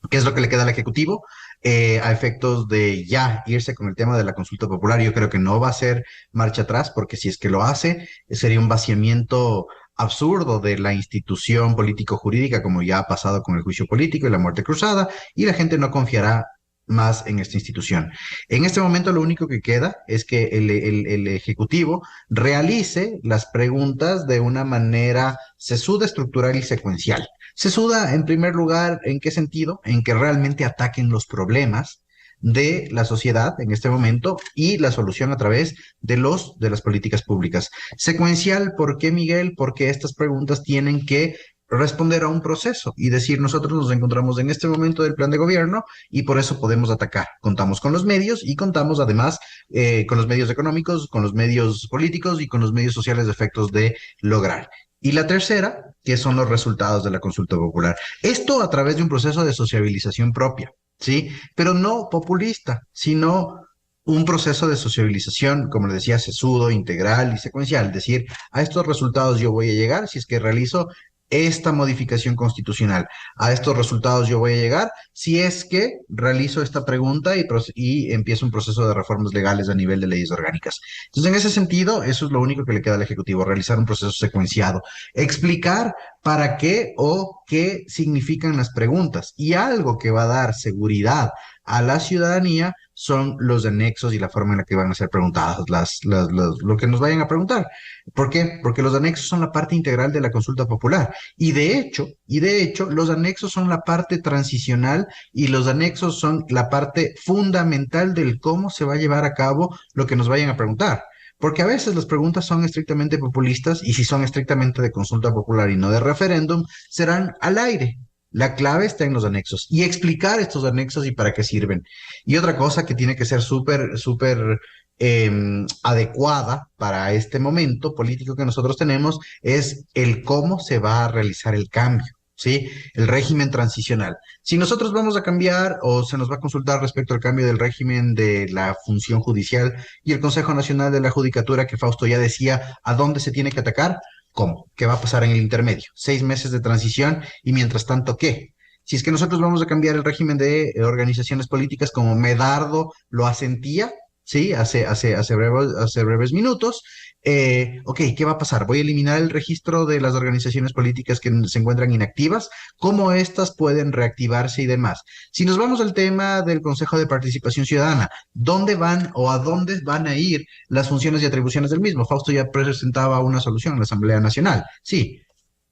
¿Qué es lo que le queda al Ejecutivo? A efectos de ya irse con el tema de la consulta popular, yo creo que no va a ser marcha atrás, porque si es que lo hace, sería un vaciamiento absurdo de la institución político-jurídica, como ya ha pasado con el juicio político y la muerte cruzada, y la gente no confiará más en esta institución. En este momento lo único que queda es que el Ejecutivo realice las preguntas de una manera sesuda, estructural y secuencial. Sesuda, en primer lugar, ¿en qué sentido? En que realmente ataquen los problemas de la sociedad en este momento y la solución a través de las políticas públicas. Secuencial, ¿por qué, Miguel? Porque estas preguntas tienen que responder a un proceso y decir, nosotros nos encontramos en este momento del plan de gobierno y por eso podemos atacar. Contamos con los medios y contamos además con los medios económicos, con los medios políticos y con los medios sociales de efectos de lograr. Y la tercera, que son los resultados de la consulta popular. Esto a través de un proceso de sociabilización propia, ¿sí? Pero no populista, sino un proceso de sociabilización, como le decía, sesudo, integral y secuencial. Es decir, a estos resultados yo voy a llegar si es que realizo esta modificación constitucional. A estos resultados yo voy a llegar si es que realizo esta pregunta y empiezo un proceso de reformas legales a nivel de leyes orgánicas. Entonces, en ese sentido, eso es lo único que le queda al Ejecutivo, realizar un proceso secuenciado, explicar para qué o qué significan las preguntas. Y algo que va a dar seguridad a la ciudadanía son los anexos y la forma en la que van a ser preguntadas lo que nos vayan a preguntar. ¿Por qué? Porque los anexos son la parte integral de la consulta popular. Y de hecho, los anexos son la parte transicional y los anexos son la parte fundamental del cómo se va a llevar a cabo lo que nos vayan a preguntar. Porque a veces las preguntas son estrictamente populistas y si son estrictamente de consulta popular y no de referéndum, serán al aire. La clave está en los anexos y explicar estos anexos y para qué sirven. Y otra cosa que tiene que ser súper adecuada para este momento político que nosotros tenemos es el cómo se va a realizar el cambio, ¿sí? El régimen transicional. Si nosotros vamos a cambiar o se nos va a consultar respecto al cambio del régimen de la función judicial y el Consejo Nacional de la Judicatura, que Fausto ya decía a dónde se tiene que atacar, ¿cómo? ¿Qué va a pasar en el intermedio? 6 meses de transición y mientras tanto, ¿qué? Si es que nosotros vamos a cambiar el régimen de organizaciones políticas como Medardo lo asentía, ¿sí? Hace breves minutos. Ok, ¿qué va a pasar? Voy a eliminar el registro de las organizaciones políticas que se encuentran inactivas, cómo éstas pueden reactivarse y demás. Si nos vamos al tema del Consejo de Participación Ciudadana, ¿dónde van o a dónde van a ir las funciones y atribuciones del mismo? Fausto ya presentaba una solución en la Asamblea Nacional. Sí.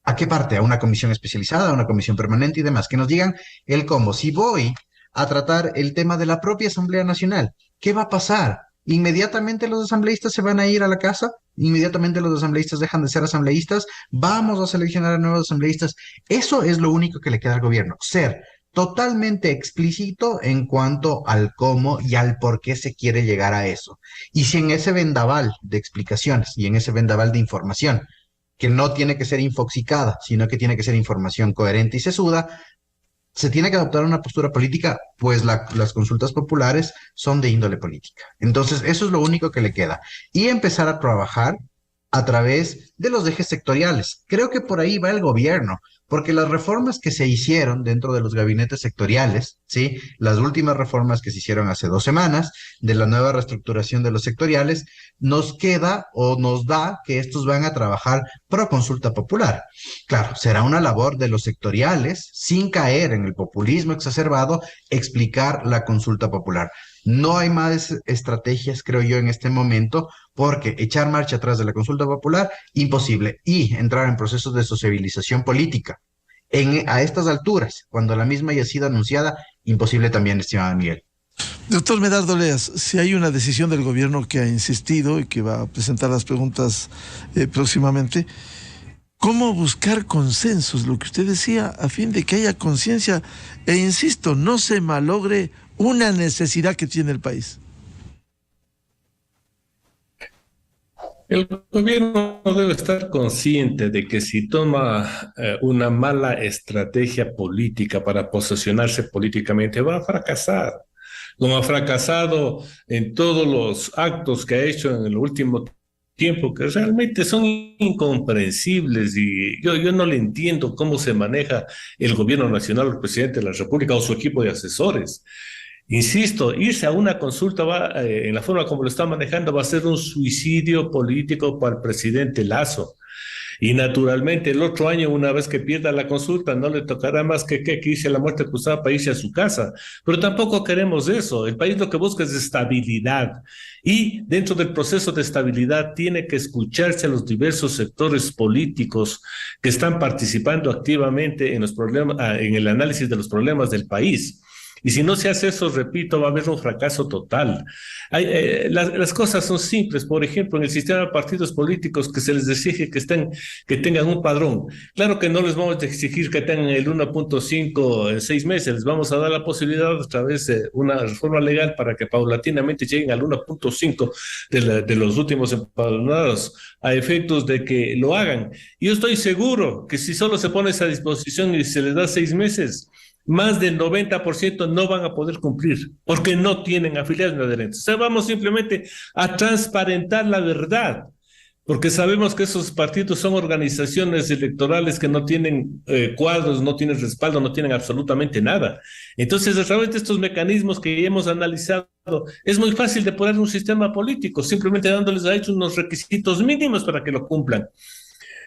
¿A qué parte? ¿A una comisión especializada, a una comisión permanente y demás? Que nos digan el cómo. Si voy a tratar el tema de la propia Asamblea Nacional, ¿qué va a pasar? ¿Inmediatamente los asambleístas se van a ir a la casa? ¿Inmediatamente los asambleístas dejan de ser asambleístas? ¿Vamos a seleccionar a nuevos asambleístas? Eso es lo único que le queda al gobierno, ser totalmente explícito en cuanto al cómo y al por qué se quiere llegar a eso. Y si en ese vendaval de explicaciones y en ese vendaval de información, que no tiene que ser infoxicada, sino que tiene que ser información coherente y sesuda, se tiene que adoptar una postura política, pues las consultas populares son de índole política. Entonces, eso es lo único que le queda. Y empezar a trabajar a través de los ejes sectoriales. Creo que por ahí va el gobierno, porque las reformas que se hicieron dentro de los gabinetes sectoriales, ¿sí? Las últimas reformas que se hicieron hace 2 semanas de la nueva reestructuración de los sectoriales, nos queda o nos da que estos van a trabajar pro consulta popular. Claro, será una labor de los sectoriales, sin caer en el populismo exacerbado, explicar la consulta popular. No hay más estrategias, creo yo, en este momento, porque echar marcha atrás de la consulta popular, imposible. Y entrar en procesos de sociabilización política a estas alturas, cuando la misma haya sido anunciada, imposible también, estimado Miguel.
Doctor Medardo Oleas, si hay una decisión del gobierno que ha insistido y que va a presentar las preguntas próximamente, ¿cómo buscar consensos? Lo que usted decía, a fin de que haya conciencia e, insisto, no se malogre una necesidad que tiene el país.
El gobierno debe estar consciente de que si toma una mala estrategia política para posicionarse políticamente, va a fracasar. Como ha fracasado en todos los actos que ha hecho en el último tiempo, que realmente son incomprensibles, y yo no le entiendo cómo se maneja el gobierno nacional, el presidente de la República o su equipo de asesores. Insisto, irse a una consulta en la forma como lo está manejando va a ser un suicidio político para el presidente Lasso. Y naturalmente el otro año, una vez que pierda la consulta, no le tocará más que irse a la muerte cruzada para irse a su casa. Pero tampoco queremos eso. El país lo que busca es estabilidad. Y dentro del proceso de estabilidad tiene que escucharse a los diversos sectores políticos que están participando activamente en los problemas, en el análisis de los problemas del país. Y si no se hace eso, repito, va a haber un fracaso total. Las cosas son simples. Por ejemplo, en el sistema de partidos políticos que se les exige que tengan un padrón. Claro que no les vamos a exigir que tengan el 1.5 en 6 meses. Les vamos a dar la posibilidad a través de una reforma legal para que paulatinamente lleguen al 1.5 de los últimos empadronados, a efectos de que lo hagan. Yo estoy seguro que si solo se pone esa disposición y se les da 6 meses, más del 90% no van a poder cumplir porque no tienen afiliados ni adherentes. O sea, vamos simplemente a transparentar la verdad, porque sabemos que esos partidos son organizaciones electorales que no tienen cuadros, no tienen respaldo, no tienen absolutamente nada. Entonces, a través de estos mecanismos que hemos analizado, es muy fácil de poner un sistema político, simplemente dándoles a ellos unos requisitos mínimos para que lo cumplan.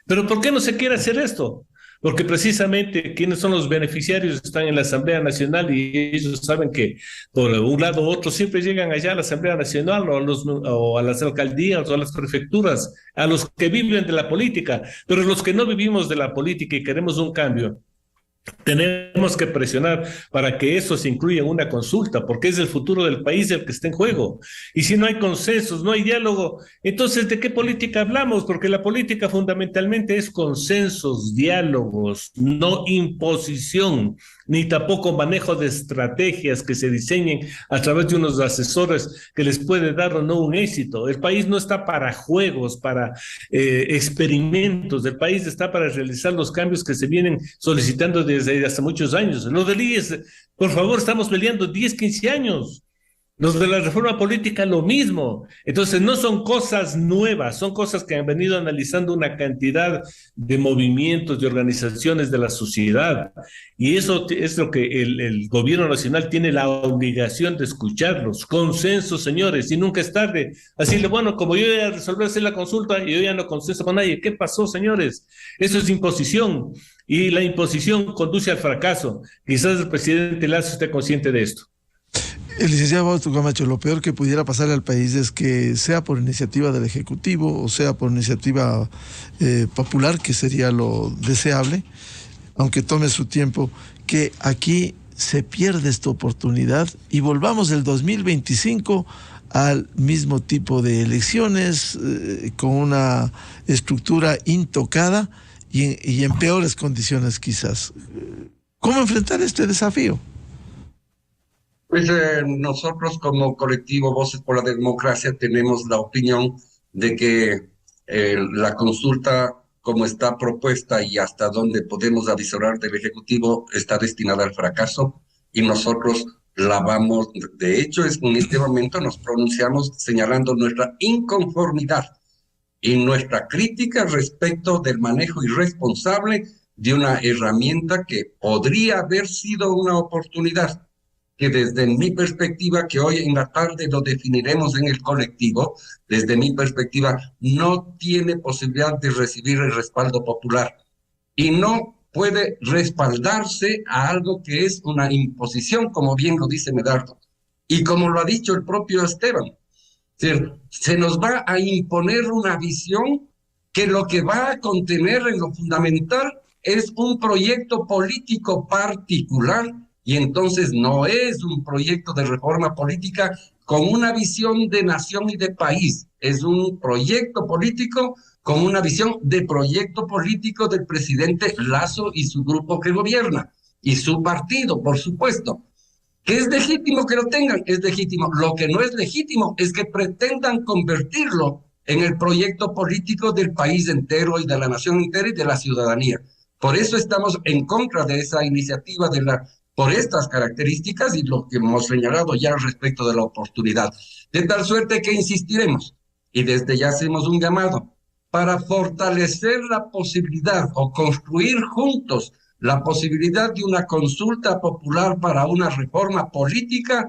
Pero ¿por qué no se quiere hacer esto? Porque precisamente quienes son los beneficiarios están en la Asamblea Nacional y ellos saben que por un lado u otro siempre llegan allá a la Asamblea Nacional o a las alcaldías o a las prefecturas, a los que viven de la política, pero los que no vivimos de la política y queremos un cambio, tenemos que presionar para que eso se incluya en una consulta, porque es el futuro del país el que está en juego. Y si no hay consensos, no hay diálogo, entonces ¿de qué política hablamos? Porque la política fundamentalmente es consensos, diálogos, no imposición, ni tampoco manejo de estrategias que se diseñen a través de unos asesores que les puede dar o no un éxito. El país no está para juegos, para experimentos. El país está para realizar los cambios que se vienen solicitando desde hace muchos años. Los del IES, por favor, estamos peleando 10, 15 años. Los de la reforma política lo mismo. Entonces no son cosas nuevas, son cosas que han venido analizando una cantidad de movimientos, de organizaciones de la sociedad. Y eso es lo que el gobierno nacional tiene la obligación de escucharlos. Consenso, señores, y nunca es tarde. Así de, bueno, como yo ya resolví hacer la consulta y yo ya no consenso con nadie. ¿Qué pasó, señores? Eso es imposición. Y la imposición conduce al fracaso. Quizás el presidente Lasso esté consciente de esto.
El licenciado Fausto Camacho, lo peor que pudiera pasarle al país es que sea por iniciativa del Ejecutivo o sea por iniciativa popular, que sería lo deseable, aunque tome su tiempo, que aquí se pierde esta oportunidad y volvamos el 2025 al mismo tipo de elecciones, con una estructura intocada y en peores condiciones quizás. ¿Cómo enfrentar este desafío?
Pues nosotros como colectivo Voces por la Democracia tenemos la opinión de que la consulta como está propuesta y hasta donde podemos avisorar del Ejecutivo está destinada al fracaso y nosotros la vamos, de hecho en este momento nos pronunciamos señalando nuestra inconformidad y nuestra crítica respecto del manejo irresponsable de una herramienta que podría haber sido una oportunidad, que desde mi perspectiva, que hoy en la tarde lo definiremos en el colectivo, desde mi perspectiva no tiene posibilidad de recibir el respaldo popular y no puede respaldarse a algo que es una imposición, como bien lo dice Medardo, y como lo ha dicho el propio Esteban. Es decir, se nos va a imponer una visión que lo que va a contener en lo fundamental es un proyecto político particular. Y entonces no es un proyecto de reforma política con una visión de nación y de país. Es un proyecto político con una visión de proyecto político del presidente Lasso y su grupo que gobierna. Y su partido, por supuesto. ¿Que es legítimo que lo tengan? Es legítimo. Lo que no es legítimo es que pretendan convertirlo en el proyecto político del país entero y de la nación entera y de la ciudadanía. Por eso estamos en contra de esa iniciativa por estas características y lo que hemos señalado ya respecto de la oportunidad. De tal suerte que insistiremos, y desde ya hacemos un llamado, para fortalecer la posibilidad o construir juntos la posibilidad de una consulta popular para una reforma política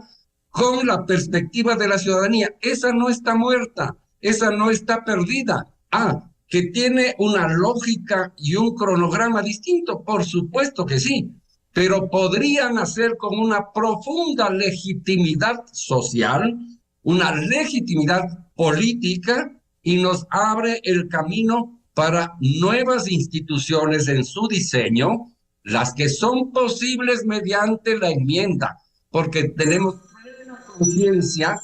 con la perspectiva de la ciudadanía. Esa no está muerta, esa no está perdida. Que tiene una lógica y un cronograma distinto, por supuesto que sí, pero podrían hacer con una profunda legitimidad social, una legitimidad política, y nos abre el camino para nuevas instituciones en su diseño, las que son posibles mediante la enmienda, porque tenemos plena conciencia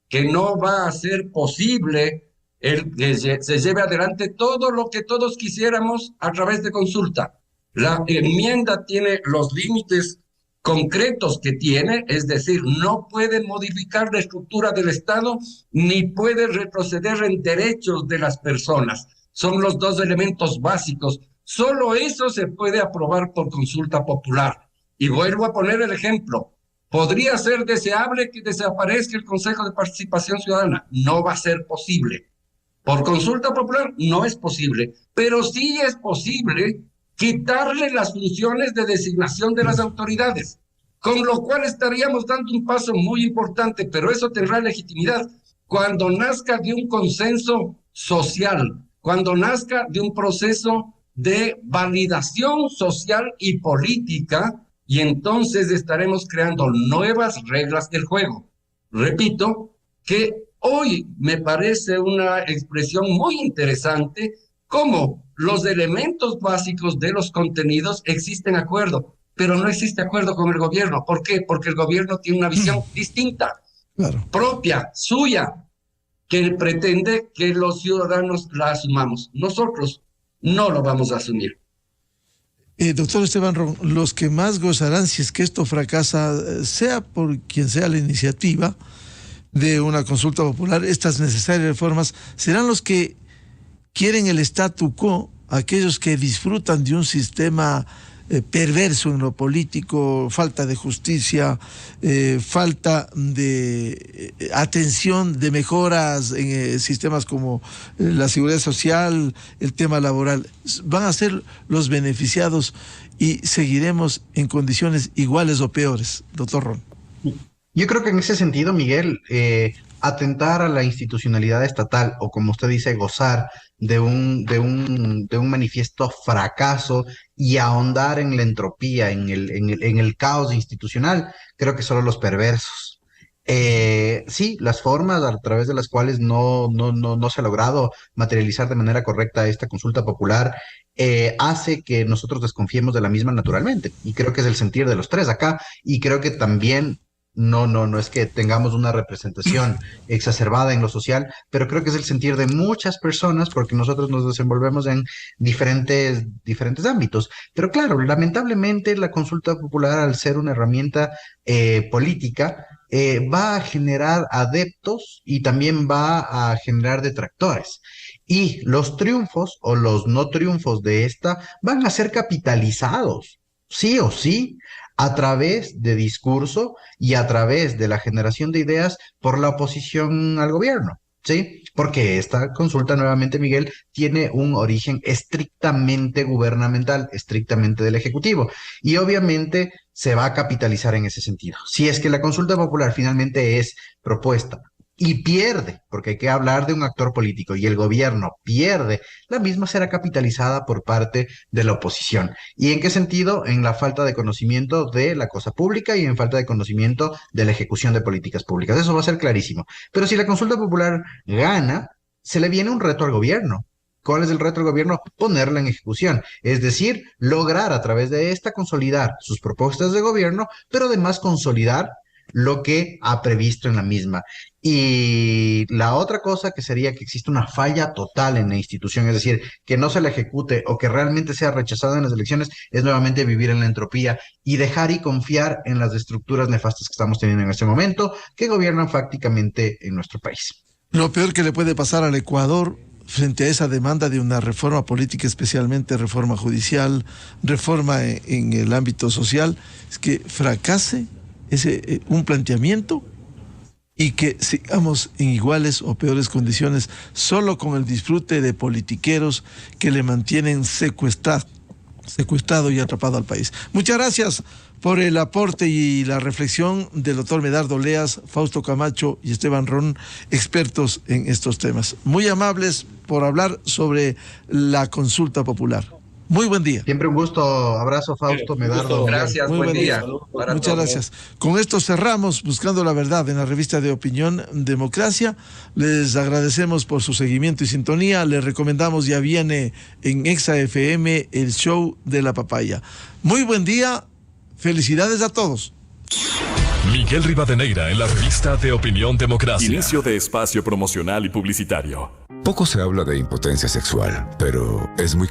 que no va a ser posible el que se lleve adelante todo lo que todos quisiéramos a través de consulta. La enmienda tiene los límites concretos que tiene, es decir, no puede modificar la estructura del Estado ni puede retroceder en derechos de las personas. Son los dos elementos básicos. Solo eso se puede aprobar por consulta popular. Y vuelvo a poner el ejemplo. ¿Podría ser deseable que desaparezca el Consejo de Participación Ciudadana? No va a ser posible. Por consulta popular no es posible, pero sí es posible quitarle las funciones de designación de las autoridades, con lo cual estaríamos dando un paso muy importante, pero eso tendrá legitimidad cuando nazca de un consenso social, cuando nazca de un proceso de validación social y política, y entonces estaremos creando nuevas reglas del juego. Repito que hoy me parece una expresión muy interesante cómo los elementos básicos de los contenidos existen acuerdo, pero no existe acuerdo con el gobierno. ¿Por qué? Porque el gobierno tiene una visión distinta, propia, suya, que pretende que los ciudadanos la asumamos. Nosotros no lo vamos a asumir.
Doctor Esteban Ron, los que más gozarán si es que esto fracasa, sea por quien sea la iniciativa de una consulta popular, estas necesarias reformas, serán los que quieren el statu quo, aquellos que disfrutan de un sistema perverso en lo político, falta de justicia, falta de atención, de mejoras en sistemas como la seguridad social, el tema laboral. Van a ser los beneficiados y seguiremos en condiciones iguales o peores, doctor Ron.
Yo creo que en ese sentido, Miguel, atentar a la institucionalidad estatal o, como usted dice, gozar de un manifiesto fracaso y ahondar en la entropía, en el caos institucional, creo que solo los perversos. Sí, las formas a través de las cuales no se ha logrado materializar de manera correcta esta consulta popular hace que nosotros desconfiemos de la misma naturalmente. Y creo que es el sentir de los tres acá. Y creo que también no es que tengamos una representación exacerbada en lo social, pero creo que es el sentir de muchas personas porque nosotros nos desenvolvemos en diferentes ámbitos. Pero claro, lamentablemente la consulta popular, al ser una herramienta política, va a generar adeptos y también va a generar detractores. Y los triunfos o los no triunfos de esta van a ser capitalizados, sí o sí, a través de discurso y a través de la generación de ideas por la oposición al gobierno, ¿sí? Porque esta consulta, nuevamente, Miguel, tiene un origen estrictamente gubernamental, estrictamente del Ejecutivo, y obviamente se va a capitalizar en ese sentido. Si es que la consulta popular finalmente es propuesta y pierde, porque hay que hablar de un actor político, y el gobierno pierde, la misma será capitalizada por parte de la oposición. ¿Y en qué sentido? En la falta de conocimiento de la cosa pública y en falta de conocimiento de la ejecución de políticas públicas. Eso va a ser clarísimo. Pero si la consulta popular gana, se le viene un reto al gobierno. ¿Cuál es el reto del gobierno? Ponerla en ejecución. Es decir, lograr a través de esta consolidar sus propuestas de gobierno, pero además consolidar lo que ha previsto en la misma. Y la otra cosa que sería que existe una falla total en la institución, es decir, que no se la ejecute o que realmente sea rechazada en las elecciones, es nuevamente vivir en la entropía y dejar y confiar en las estructuras nefastas que estamos teniendo en este momento, que gobiernan fácticamente en nuestro país.
Lo peor que le puede pasar al Ecuador frente a esa demanda de una reforma política, especialmente reforma judicial, reforma en el ámbito social, es que fracase un planteamiento y que sigamos en iguales o peores condiciones solo con el disfrute de politiqueros que le mantienen secuestrado y atrapado al país. Muchas gracias por el aporte y la reflexión del doctor Medardo Oleas, Fausto Camacho y Esteban Ron, expertos en estos temas. Muy amables por hablar sobre la consulta popular. Muy buen día.
Siempre un gusto. Abrazo, Fausto, Medardo.
Gracias,
Muy
buen día.
Muchas gracias. Con esto cerramos Buscando la Verdad en la revista de opinión Democracia. Les agradecemos por su seguimiento y sintonía. Les recomendamos, ya viene en Exa FM el show de la papaya. Muy buen día. Felicidades a todos.
Miguel Rivadeneira en la revista de opinión Democracia. Inicio de espacio promocional y publicitario.
Poco se habla de impotencia sexual, pero es muy